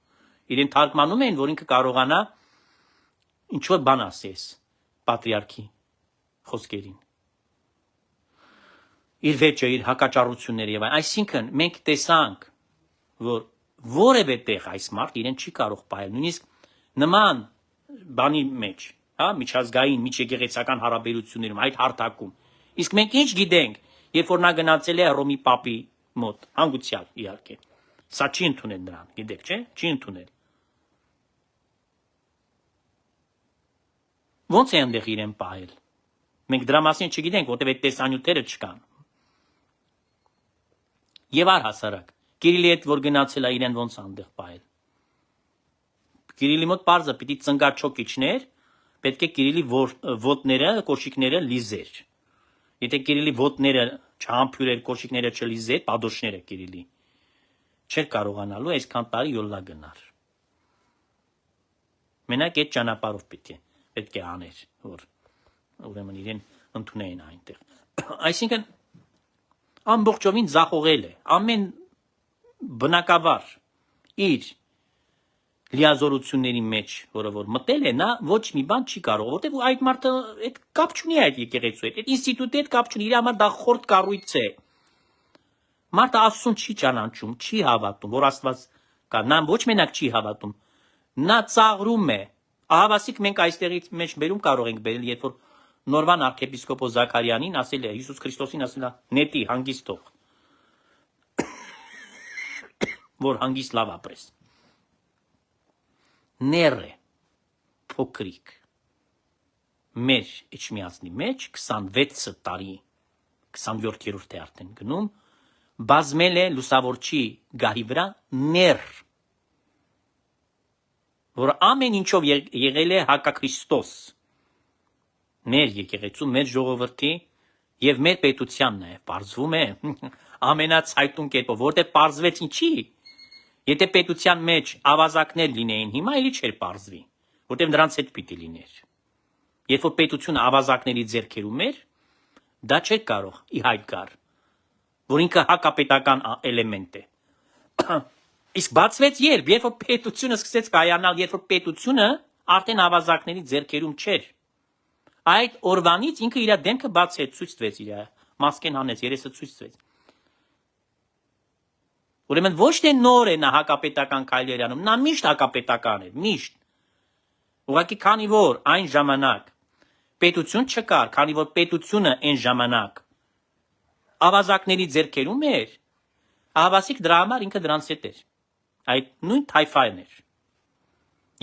Իրեն թարգմանում էին, որ ինքը կարողանա ինչ-որ բան ասես պատրիարքի խոսքերին։ Իր վեճը, իր հակաճառությունները եւ այլն։ Այսինքն մենք տեսանք, որ որևէ տեղ այս մարդ իրեն չի կարող պահել, նույնիսկ նման բանի մեջ, հա, միջազգային, միջեկեղեցական հարաբերություններում, այդ հարթակում։ Իսկ մենք ինչ գիտենք, երբ որ նա գնացել է Հռոմի պապի մոտ, հանգուցյալ իհարկե։ Սա չի ընդունել նրան, գիտեք, չէ՞, չի ընդունել։ Ոնց է այնտեղ իրեն պահել։ Մենք դրա մասին չգիտենք, որտեղ այդ տեսանյութերը չկան։ Եվ առհասարակ, Կիրիլի հետ որ գնացել է իրեն ոնց այնտեղ պահել։ Կիրիլի մոտ պարզը պիտի ծնգաչոկիչներ, պետք է Կիրիլի ոտները, կոշիկները լիզեր։ Եթե Կիրիլի ոտները չհամբուրեր, կոշիկները չլիզեր, падոշները Կիրիլի չէր կարողանալու այսքան տարի յոլլա գնար։ Մենակ այդ ճանապարհով պետք է աներ, որ ուրեմն իրեն ընդունեին այնտեղ։ Այսինքն ամբողջովին ձախողել է, ամեն բնակավար իր լիազորությունների մեջ, որը որ մտել է, նա ոչ մի բան չի կարող, որտեղ այդ մարդը այդ կապ չունի այդ եկեղեցու հետ, այդ ինստիտուտի հետ կապ չունի, իր համար դա խորտ կառույց է։ Մարդը Աստծուն չի ճանաչում, չի հավատում, որ Աստված կա, նա ոչ մենակ չի հավատում, նա ծաղրում է։ Ահավասիկ մենք այստեղից մեջ բերում կարող ենք բերել, երբ որ Նորվան arczepiskopos Զաքարյանին ասել է, Հիսուս Քրիստոսին ասել է, նետի հանգիստ թող, որ հանգիստ լավ ապրես։ Ներ է, փոքրիկ, մեր իջմիածնի մեջ 26 տարի, 27-րդ է արդեն գնում, բազմել է լուսավորչի գահի վրա ներ, որ ամեն ինչով եղել է հակաքրիստոս, մեր եկեղեցու, մեր ժողովրդի եւ մեր պետությանն է, պարզվում է ամենացայտուն կերպով, որտեղ պարզվեց ինչի, եթե պետության մեջ ավազակներ լինեին, հիմա էլի չէր պարզվի, որտեղ նրանց հետ պիտի լիներ։ Երբ որ պետությունը ավազակների ձեռքերում էր, դա չէր կարող ի հայտ գար, որ ինքը հակապետական էլեմենտ է։ Իսկ բացվեց երբ որ պետությունը սկսեց կայանալ, երբ որ պետությունը արդեն ավազակների ձեռքերում չէր։ Այդ օրվանից ինքը իր դեմքը բացեց, ցույց տվեց իր մասկեն հանեց, երեսը ցույց տվեց։ Ուրեմն ոչ թե նոր է նա հակապետական քայլեր անում, նա միշտ հակապետական էր, միշտ։ Ուղղակի քանի որ այն ժամանակ պետություն չկար, քանի որ պետությունը այն ժամանակ ավազակների ձեռքերում էր, ահավասիկ դրա համար ինքը դրանց հետ էր։ Այդ նույն թայֆային էր։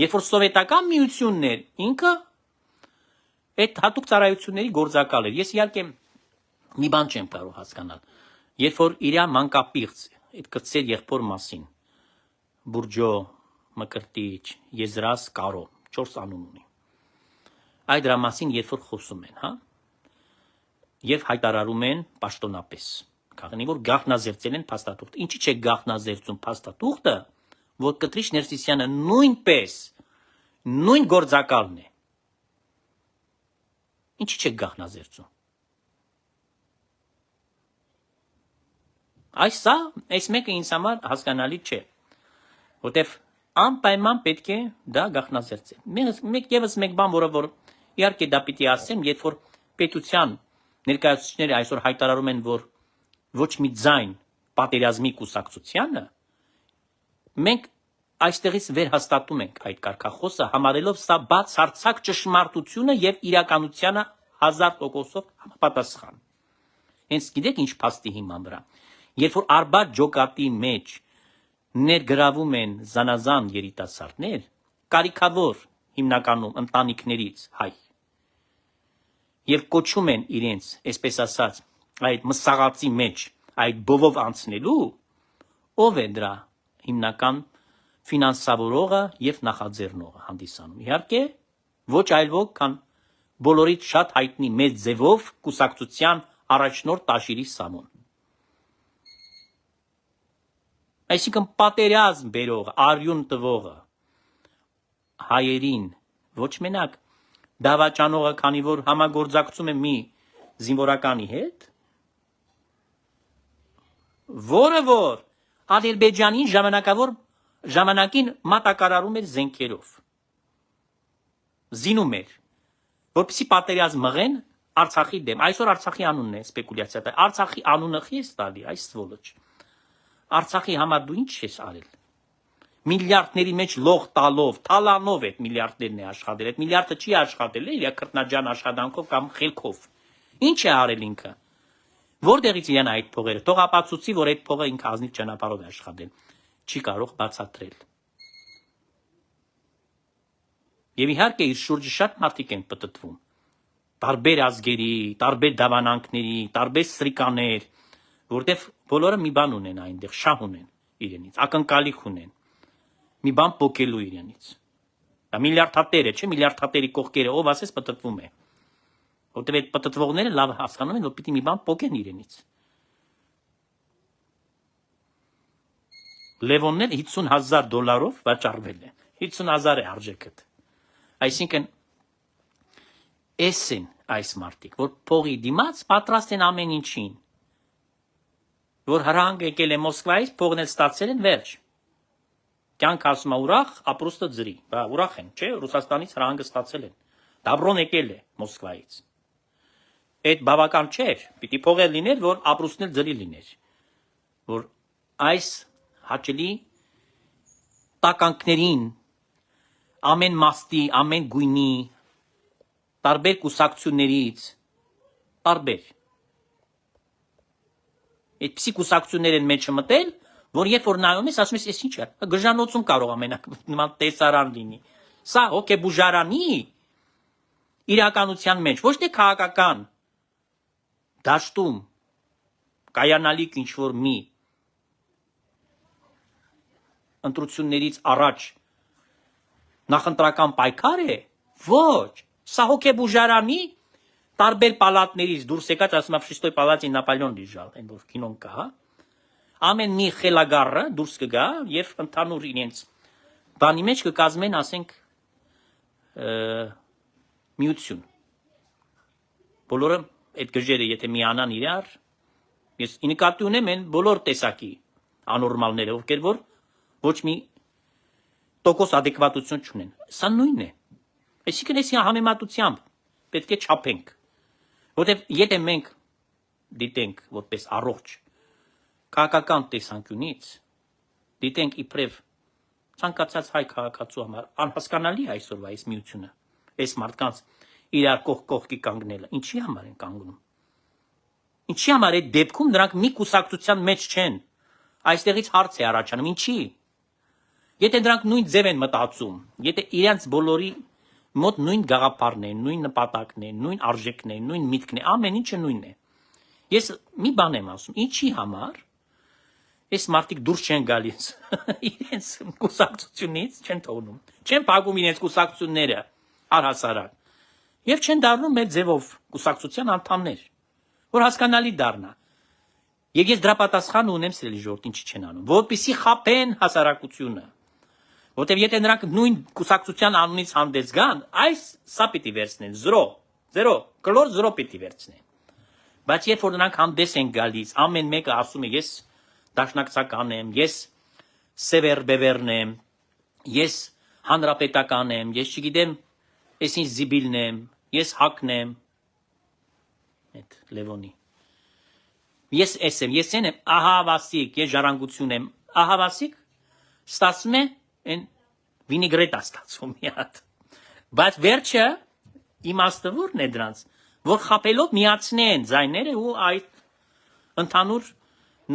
Երբ որ սովետական միությունն էր, ինքը այդ հատուկ ծառայությունների գործակալ էր։ Ես իհարկե մի բան չեմ կարող հասկանալ։ Երբ որ իր մանկապիղծ այդ կծեր եղբոր մասին, Բուրջո, Մկրտիչ, Եզրաս, Կարո, 4 անուն ունի։ Այդ դրա մասին երբ որ խոսում են, հա, եւ հայտարարում են պաշտոնապես, քանի որ գաղտնազերծել են փաստաթուղթը։ Ինչի՞ չէ գաղտնազերծում փաստաթուղթը, որ Կտրիչ Ներսիսյանը նույնպես նույն գործակալն է։ Ինչի՞ չեք գաղտնազերծում։ Այս մեկը ինձ համար հասկանալի չէ, որտեվ անպայման պետք է դա գաղտնազերծել։ Եվս մեկ բան, որ իհարկե դա պիտի ասեմ, երբ որ պետության ներկայացուցիչները այսօր հայտարարում են, որ ոչ մի ձայն պատերազմի կուսակցությանը, մենք այստեղից վերհաստատում ենք այդ կարգախոսը, համարելով սա բացարձակ ճշմարտությունը եւ իրականությանը 1000% համապատասխան։ Հենց գիտեք ինչ փաստի հիման վրա։ Երբ որ Արբադ ջոկատի մեջ ներգրավում են զանազան երիտասարդներ, կարիքավոր հիմնականում ընտանիքներից հայ, եւ կոչում են իրենց, այսպես ասած, այդ մսաղացի մեջ այդ բովով անցնելու, ով է դրա հիմնական ֆինանսավորողը եւ նախաձեռնողը հանդիսանում։ Իհարկե, ոչ այլ ոք, քան բոլորից շատ հայտնի մեծ ձևով կուսակցության առաջնորդ Տաշիրի Սամոն։ Այսինքն պատերազմ բերողը, արյուն տվողը հայերին ոչ մենակ դավաճանողը, քանի որ համագործակցում է մի զինվորականի հետ, որը որ Ադրբեջանին ժամանակին մատակարարում էր զենքերով, զինում էր, որպեսզի պատերազմ մղեն Արցախի դեմ։ Այսօր Արցախի անունն է սպեկուլյացիա։ Արցախի անունը խի է տալի, այս սվոլոչ։ Արցախի համար դու ինչ ես արել։ Միլիարդների մեջ լող տալով, թալանով այդ միլիարդներն է աշխատել։ Այդ միլիարդը չի աշխատել իր քրտնաջան աշխատանքով կամ խելքով։ Ինչ է արել ինքը։ Որտեղից իրան այդ փողերը։ Թող ապացուցի, որ այդ փողը ինքը ազնիվ ճանապարհով է աշխատել։ Չի կարող բացատրել։ Եվ իհարկե իր շուրջը շատ մարդիկ են պտտվում։ Տարբեր ազգերի, տարբեր դավանանքների, տարբեր սրիկաներ, որտեվ բոլորը մի բան ունեն այնտեղ, շահ ունեն իրենից, ակնկալիք ունեն, մի բան փոկելու իրենից։ Դա միլիարդատեր է, չէ՞, միլիարդատերի կողքերը ով ասես պտտվում է։ Որտեվ այդ պտտվողները լավ հասկանում են, որ պիտի մի բան փոկեն իրենից։ Լևոններ $50,000 վաճառվել են։ 50,000 է արժեքը։ Այսինքն էս են այս մարդիկ, որ փողի դիմաց պատրաստ են ամեն ինչին, որ հրանք եկել է Մոսկվայից, փողն էլ ստացել են, վերջ։ Կյանք ասում է ուրախ, ապրուստը ձրի։ Բա ուրախ են, չէ՞, Ռուսաստանից հրանքը ստացել են։ Դաբրոն եկել է Մոսկվայից։ Այդ բավական չէր, պիտի փողը լիներ, որ ապրուստն էլ ձրի լիներ։ Որ այս հաճելի տականքներին ամեն մաստի, ամեն գույնի, տարբեր կուսակցություններից, տարբեր։ Այդպիսի կուսակցություններ են մեջը մտել, որ երբ որ նայում ես, ասում ես, ես ինչ է, գժանոցում կարող ամենակ նման տեսարան լինի։ Սա հոգեբուժարանի իրականության մեջ, ոչ թե քաղաքական դաշտում կայանալիք ինչ-որ մի ընտրություններից առաջ նախընտրական պայքար է, ոչ, սա հոգեբուժարանի տարբեր պալատներից դուրս եկած, ասում եմ, Շեստոյ պալատի Նապոլեոն լիժալ, այն որ կինոն կա, ամեն մի խելագարը դուրս կգա եւ ընդհանուր իրենց բանի մեջ կկազմեն, ասենք, միություն։ Բոլորը այդ գժերը եթե միանան իրար, ես նկատի ունեմ այն բոլոր տեսակի անորմալները, ովքեր որ ոչ մի տոկոս adekvatություն չունեն։ Սա նույնն է։ Այսինքն այս համեմատությամբ պետք է չափենք։ Որտեւ եթե մենք դիտենք որպես առողջ քաղաքական տեսանկյունից, դիտենք իբրև ցանկացած հայ քաղաքացու համար անհասկանալի այսօրվա այս միությունը, այս մարդկանց իրար կողքի կանգնելը, ինչի համար են կանգնում։ Ինչի համար այդ դեպքում նրանք մի կուսակցության մեջ չեն։ Այստեղից հարց է առաջանում, ինչի։ Եթե դրանք նույն ձև են մտածում, եթե իրենց բոլորի մոտ նույն գաղափարն է, նույն նպատակն է, նույն արժեքն է, նույն միտքն է, ամեն ինչը նույնն է։ Ես մի բան եմ ասում, ինչի համար այս մարդիկ դուրս չեն գալիս իրենց կուսակցությունից, չեն թողնում, չեն փակում իրենց կուսակցությունները առհասարակ եւ չեն դառնում մեր ձևով կուսակցության անդամներ, որ հասկանալի դառնա։ Եվ ես դրա պատասխանը ունեմ սիրելի ժողովուրդ, ինչի չեն անում, որպեսզի խափեն հասարակությունը, Որտեւ եթե նրանք նույն կուսակցության անունից հանդես գան, սա պիտի վերցնեն 0 կլոր 0 պիտի վերցնեն։ Բայց երբ որ նրանք հանդես են գալիս, ամեն մեկը ասում է ես դաշնակցական եմ, ես սևեր-բևերն եմ, ես հանրապետական եմ, ես չգիտեմ, ես ինչ զիբիլն եմ, ես հակն եմ, այդ Լևոնի։ Ես եմ, ես են եմ, ահավասիկ, ես ժառանգություն եմ, ահավասիկ, ստացվում է են վինիգրետ ստացվում մի հատ։ Բայց վերջը իմաստը որն է դրանց, որ խապելով միացնեն ձայները ու այդ ընդհանուր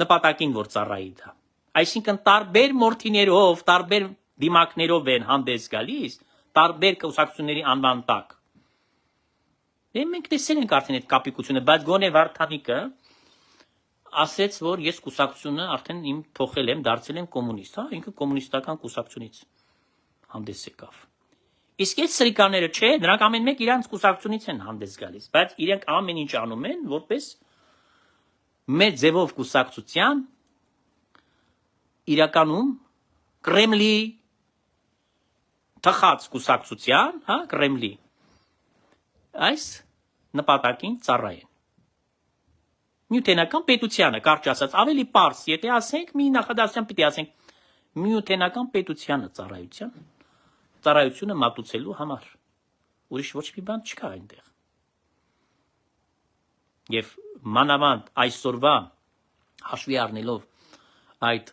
նպատակին որ ծառայի դա։ Այսինքն տարբեր մորթիներով, տարբեր դիմակներով են հանդես գալիս, տարբեր կուսակցությունների անվան տակ։ Դե մենք տեսել ենք արդեն այդ կապիկությունը, բայց գոնե Վարդանիկը ասեց, որ ես կուսակցությունը արդեն իմ փոխել եմ, դարձել եմ կոմունիստ, հա, ինքը կոմունիստական կուսակցությունից հանդես եկավ։ Իսկ այդ սրիկաները չէ, նրանք ամեն մեկ իրանց կուսակցությունից են հանդես գալիս, բայց իրենք ամեն ինչ անում են, որպես մեր ձևով կուսակցության իրականում Կրեմլի թխած կուսակցության, հա, Կրեմլի այս նպատակին ծառայեն։ Նյութենական պետությանը, կարճ ասած, ավելի պարզ, եթե ասենք, մի նախադասության պիտի ասենք, նյութենական պետությանը ծառայությունը մատուցելու համար։ Ուրիշ ոչ մի բան չկա այնտեղ։ Եվ մանավանդ այսօրվա հաշվի առնելով այդ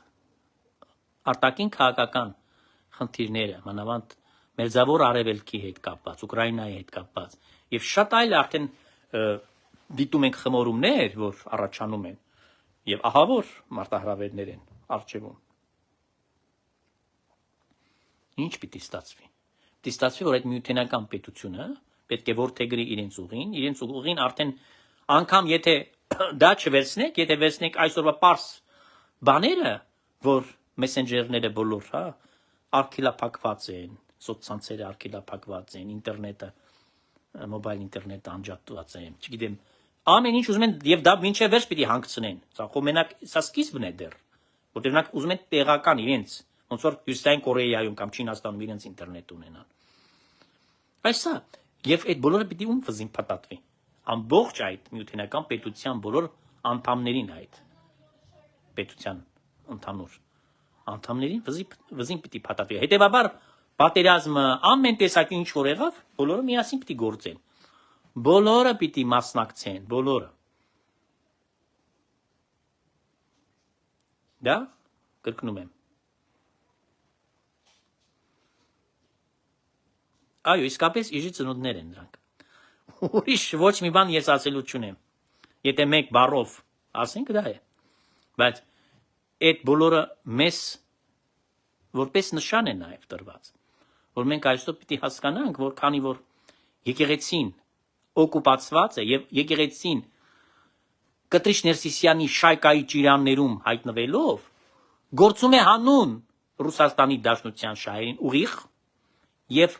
արտաքին քաղաքական խնդիրները, մանավանդ մերձավոր արևելքի հետ կապված, Ուկրաինայի հետ կապված, եւ շատ այլ արդեն դիտում ենք խմորումներ, որ առաջանում են, եւ ահավոր մարտահրավերներ են արժևում։ Ինչ պիտի ստացվի։ Պիտի ստացվի, որ այդ միութենական պետությունը պետք է որդեգրի իրենց ուղին արդեն անգամ եթե դա չվերցնեք, եթե վերցնեք այսօրվա պարս բաները, որ մեսենջերները բոլոր, հա, արգելափակված են, սոցցանցերը արգելափակված են, ինտերնետը, մոբայլ ինտերնետը անջատված է, չգիտեմ, ամեն ինչ ուզում են եւ դա մինչեւ վերջ պիտի հանգցնեն։ Սա խոմենակ սա սկիզբն է դեռ, որտեղ նրանք ուզում են տեղական իրենց, ոնց որ Հյուսիսային Կորեայում կամ Չինաստանում իրենց ինտերնետ ունենան։ Այս սա եւ այդ բոլորը պիտի ում վզին փաթաթվի։ Ամբողջ այդ միութենական պետության բոլոր անդամներին այդ պետության ընդհանուր անդամներին վզին պիտի փաթաթվի։ Հետեւաբար պատերազմը ամեն տեսակի ինչ որ եղավ, բոլորը միասին պիտի գործեն։ Բոլորը պիտի մասնակցեն, բոլորը։ Դա կրկնում եմ։ Այո, իսկապես իժի ծնունդներ են դրանք։ Ուրիշ ոչ մի բան ես ասելու չունեմ։ Եթե մեկ բառով ասենք դա է։ Բայց այդ բոլորը մեզ որպես նշան է նաև տրված, որ մենք այսօր պիտի հասկանանք, որ քանի որ եկեղեցին օկուպացված է եւ եկեղեցին Կտրիչ Ներսիսյանի շայկայի ճիրաններում հայտնվելով գործում է հանուն Ռուսաստանի Դաշնության շահերին ուղիղ եւ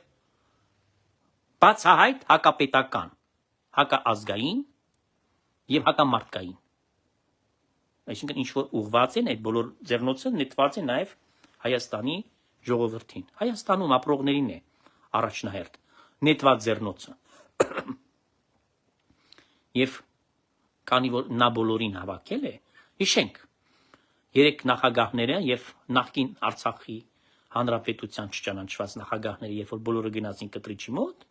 բացահայտ հակապետական, հակաազգային եւ հակամարտկային։ Այսինքն ինչ որ ուղղված են այդ բոլոր ձեռնոցը նետված է նաեւ Հայաստանի ժողովրդին։ Հայաստանում ապրողներին է առաջնահերթ նետված ձեռնոցը։ Եվ քանի որ նա բոլորին հավաքել է, հիշենք 3 նախագահները եւ նախկին Արցախի հանրապետության չճանաչված նախագահները, երբ որ բոլորը գնացին Կտրիչի մոտ,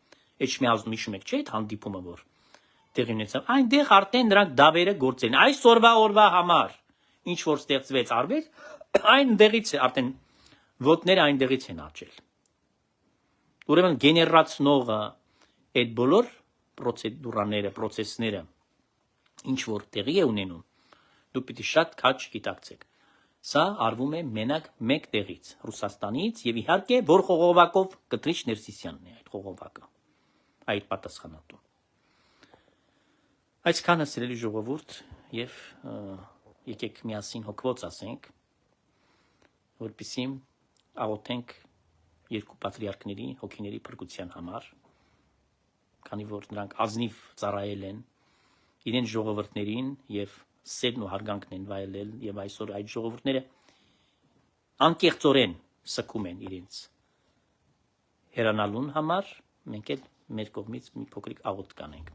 Էջմիածնում հիշում եք, չէ՞, այդ հանդիպումը որ տեղի ունեցավ, այնտեղ արդեն նրանք դավերը գործեն։ Օրվա համար ինչ որ ստեղծվեց արվեց, այնտեղից է արդեն ոտները այնտեղից են աճել։ Ուրեմն գեներացնողը այդ բոլոր պրոցեդուրաները, պրոցեսները ինչ որ տեղի է ունենում, դուք պիտի շատ քաջ գիտակցեք։ Սա արվում է մենակ մեկ տեղից, Ռուսաստանից եւ իհարկե որ խողովակով Կտրիչ Ներսիսյանն է այդ խողովակը, այդ պատասխանատու։ Այսքանը սիրելի ժողովուրդ եւ եկեք միասին հոգվոց ասենք, որպեսզի աղոթենք երկու պատրիարքների հոգիների փրկության համար, քանի որ նրանք ազնիվ ծառայել են իրենց ժողովուրդներին եւ սերն ու հարգանքն են վայելել եւ այսօր այդ ժողովուրդները անկեղծորեն սքում են իրենց հերանալուն համար, մենք էլ մեր կողմից մի փոքրիկ աղոթք կանենք։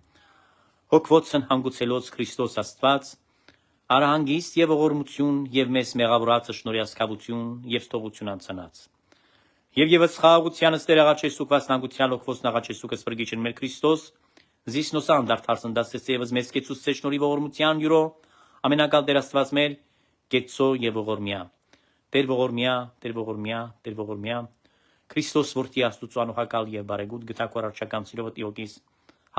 Հոգվոցն հանգուցելոց Քրիստոս Աստված, արահանգիստ եւ ողորմություն եւ մեզ մեղավորածը շնորհասկավություն եւ թողություն անցանած։ Եվ եւս խաղաղությանս Տեր աղաչեսուկ վասնանգության հոգվոցն աղաչեսուկս վրգիչն մեր Քրիստոս, զիսնոսան դարձան դասես եւս մեզ կեցուցե շնորհի ողորմության յուրո, ամենակալ Տեր Աստված մեր, կեցո եւ ողորմյա։ Տեր ողորմյա, Տեր ողորմյա, Տեր ողորմյա, Քրիստոս որդի Աստծո անուղակալ եւ բարեգութ գտակոր արչական սիրով տիոկիս,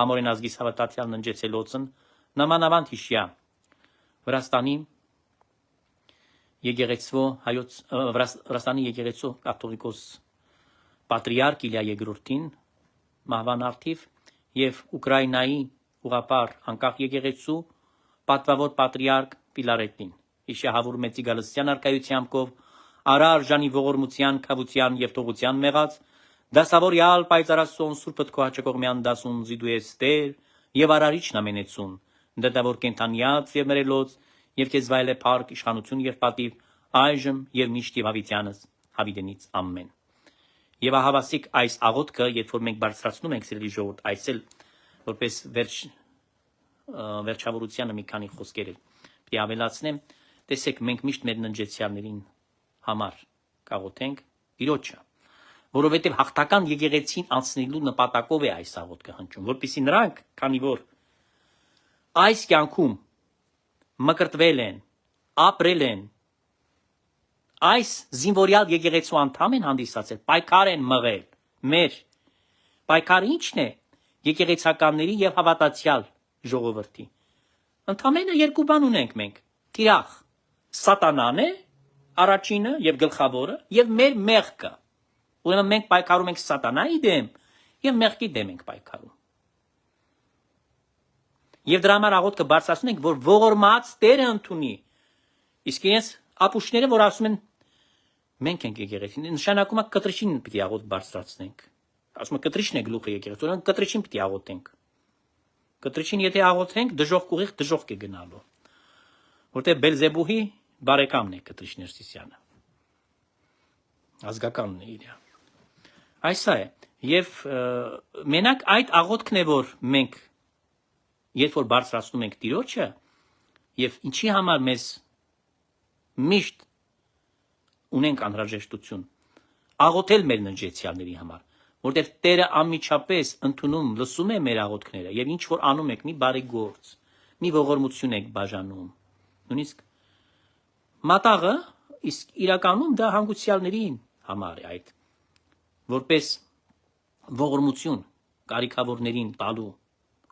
համորեն ազգիս հավատացյալ ննջեցելոցն, նամանավանդ հիշյա, Վրաստանի եկեղեցու հայոց Վրաստանի եկեղեցու կաթողիկոս պատրիարք Իլիա Երկրորդին մահվան արդիվ եւ Ուկրաինայի ուղապար անկախ եկեղեցու պատվավոր պատրիարք Պիլարետին իշահավոր մեծի գալստյան արկայությամբ կով արարժանի ողորմության քավության եւ թողության մեղած դասավորյալ պայծառասոն սուրբդ քո հաճկողմյան դասուն զիդուես Տեր եւ արարիչն ամենեցուն դատավոր կենթանյաց եւ մերելոց եւ քեզ վայելե փառք իշխանություն եւ պատիվ այժմ եւ միշտ եւ հավիտյանս հավիտենից ամեն։ Եվ ահավասիկ այս աղոթքը, երբ որ մենք բարձրացնում ենք սիրելի ժողովուրդ, այսել որպես վերջավորությանը մի քանի խոսքեր պիտի ավելացնեմ, տեսեք մենք միշտ մեր ննջեցյալներին համար կաղոթենք Տիրոջը, որովհետև հաղթական եկեղեցին անցնելու նպատակով է այս աղոթքը հնչում, որպեսզի նրանք, քանի որ այս կյանքում մկրտվել են, ապրել են, այս զինվորյալ եկեղեցու անդամ են հանդիսացել, պայքար են մղել, մեր պայքարը ինչն է եկեղեցականների եւ հավատացյալ ժողովրդի։ Ընդամենը երկու բան ունենք մենք՝ թիրախ սատանան է, առաջինը եւ գլխավորը, եւ մեր մեղքը։ Ուրեմն մենք պայքարում ենք սատանայի դեմ եւ մեղքի դեմ ենք պայքարում։ Եվ դրա համար աղոթքը բարձրացնում ենք, որ ողորմած Տերը ընդունի։ Իսկ իրենց ապուշները, որ ասում են մենք ենք եկեղեցին, նշանակում է կտրիչին պիտի աղոթք բարձրացնենք։ Ասում է կտրիչն է գլուխը եկեղեցու, ուրեմն կտրիչին պիտի աղոթենք։ Կտրիչին եթե աղոթենք, դժոխք ուղիղ դժոխք է գնալու։ Որտեղ Բելզեբուհի բարեկամն է կտրիչ Ներսիսյանը։ Ազգականն է իր։ Այսա է։ Եվ մենակ այդ աղոթքն է, որ մենք երբ որ բարձրացնում ենք Տիրոջը, եւ ինչի համար մեզ միշտ ունենք անհրաժեշտություն աղոթել մեր ննջեցյալների համար, որտեղ Տերը անմիջապես ընդունում, լսում է մեր աղոթքները եւ ինչ որ անում եք, մի բարի գործ, մի ողորմություն եք բաժանում, նույնիսկ մատաղը, իսկ իրականում դա հանգուցյալներին համար է այդ, որպես ողորմություն կարիքավորներին տալու,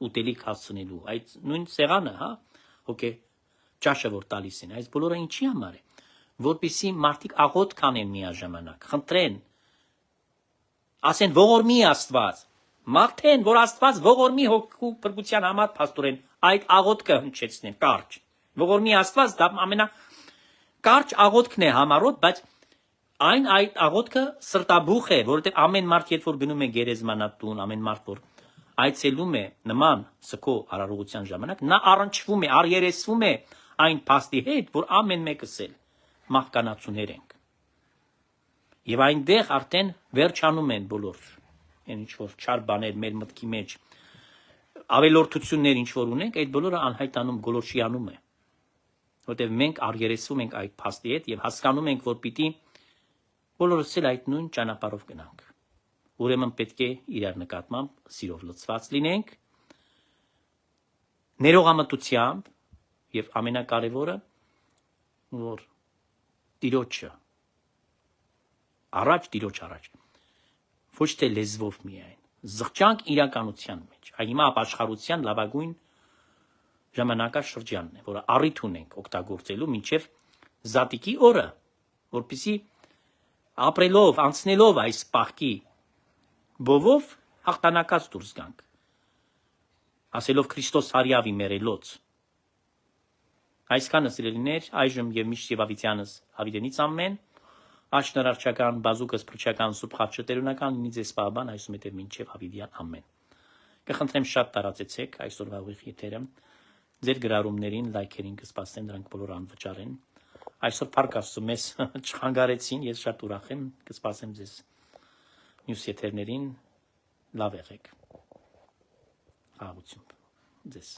ուտելիք հասցնելու, այդ նույն սեղանը, հա, հոգե ճաշը որ տալիս են, այս բոլորը ինչի համար է, որպեսզի մարդիկ աղոթք անեն միաժամանակ, խնդրեն, ասեն ողորմի Աստված, մաղթեն, որ Աստված ողորմի հոգու փրկության համար փաստորեն այդ աղոթքը հնչեցնեն, կարճ, ողորմի Աստված դա կարճ աղոթքն է համառոտ, բայց այդ աղոթքը սրտաբուխ է, որովհետև ամեն մարդ երբ որ գնում է գերեզմանատուն, ամեն մարդ որ այցելում է նման սքո արարողության ժամանակ, նա առնչվում է, առերեսվում է այն փաստի հետ, որ ամեն մեկս էլ մահկանացուներ ենք։ Եվ այնտեղ արդեն վերջանում են բոլոր, այն ինչ որ չար բաներ մեր մտքի մեջ, ավելորդություններ ինչ որ ունենք, այդ բոլորը անհայտանում, գոլորշիանում է։ Որտեղ մենք առերեսվում ենք այդ փաստի հետ եւ հասկանում ենք, որ պիտի բոլորս էլ այդ նույն ճանապարհով գնանք։ Ուրեմն պետք է իրար նկատմամբ սիրով լցված լինենք, ներողամտությամբ եւ ամենակարևորը, որ Տիրոջը Տիրոջ առաջ ոչ թե լեզվով միայն, զղջանք իրականության մեջ։ Այ հիմա ապաշխարության լավագույն ժամանակաշրջանն է, որը առիթ ունենք օգտագործելու մինչև Զատիկի օրը, որպեսզի ապրելով, անցնելով այս պահքի բովով հաղթանակած դուրս գանք, ասելով Քրիստոս հարյավի մերելոց։ Այսքանը սիրելիներ, այժմ եւ միշտ եւ ավիտյանս հավիտենից ամեն, աշնարարչական, բազուկս փրկչական, սուբխաչը տերունական լինի ձեզ պահաբան այսում հետև մինչև հավիտյան ամեն։ Կխնդրեմ շատ տարածեցեք այսօրվա ուղիղ եթերը, ձեր գրառումներին, լայքերին կսպասեմ, դրանք բոլորը անվճար են։ Այսօր Փառք Աստծո մեզ չխանգարեցին, ես շատ ուրախ եմ, կսպասեմ ձեզ մյուս եթերներին, լավ եղեք, խաղաղություն ձեզ։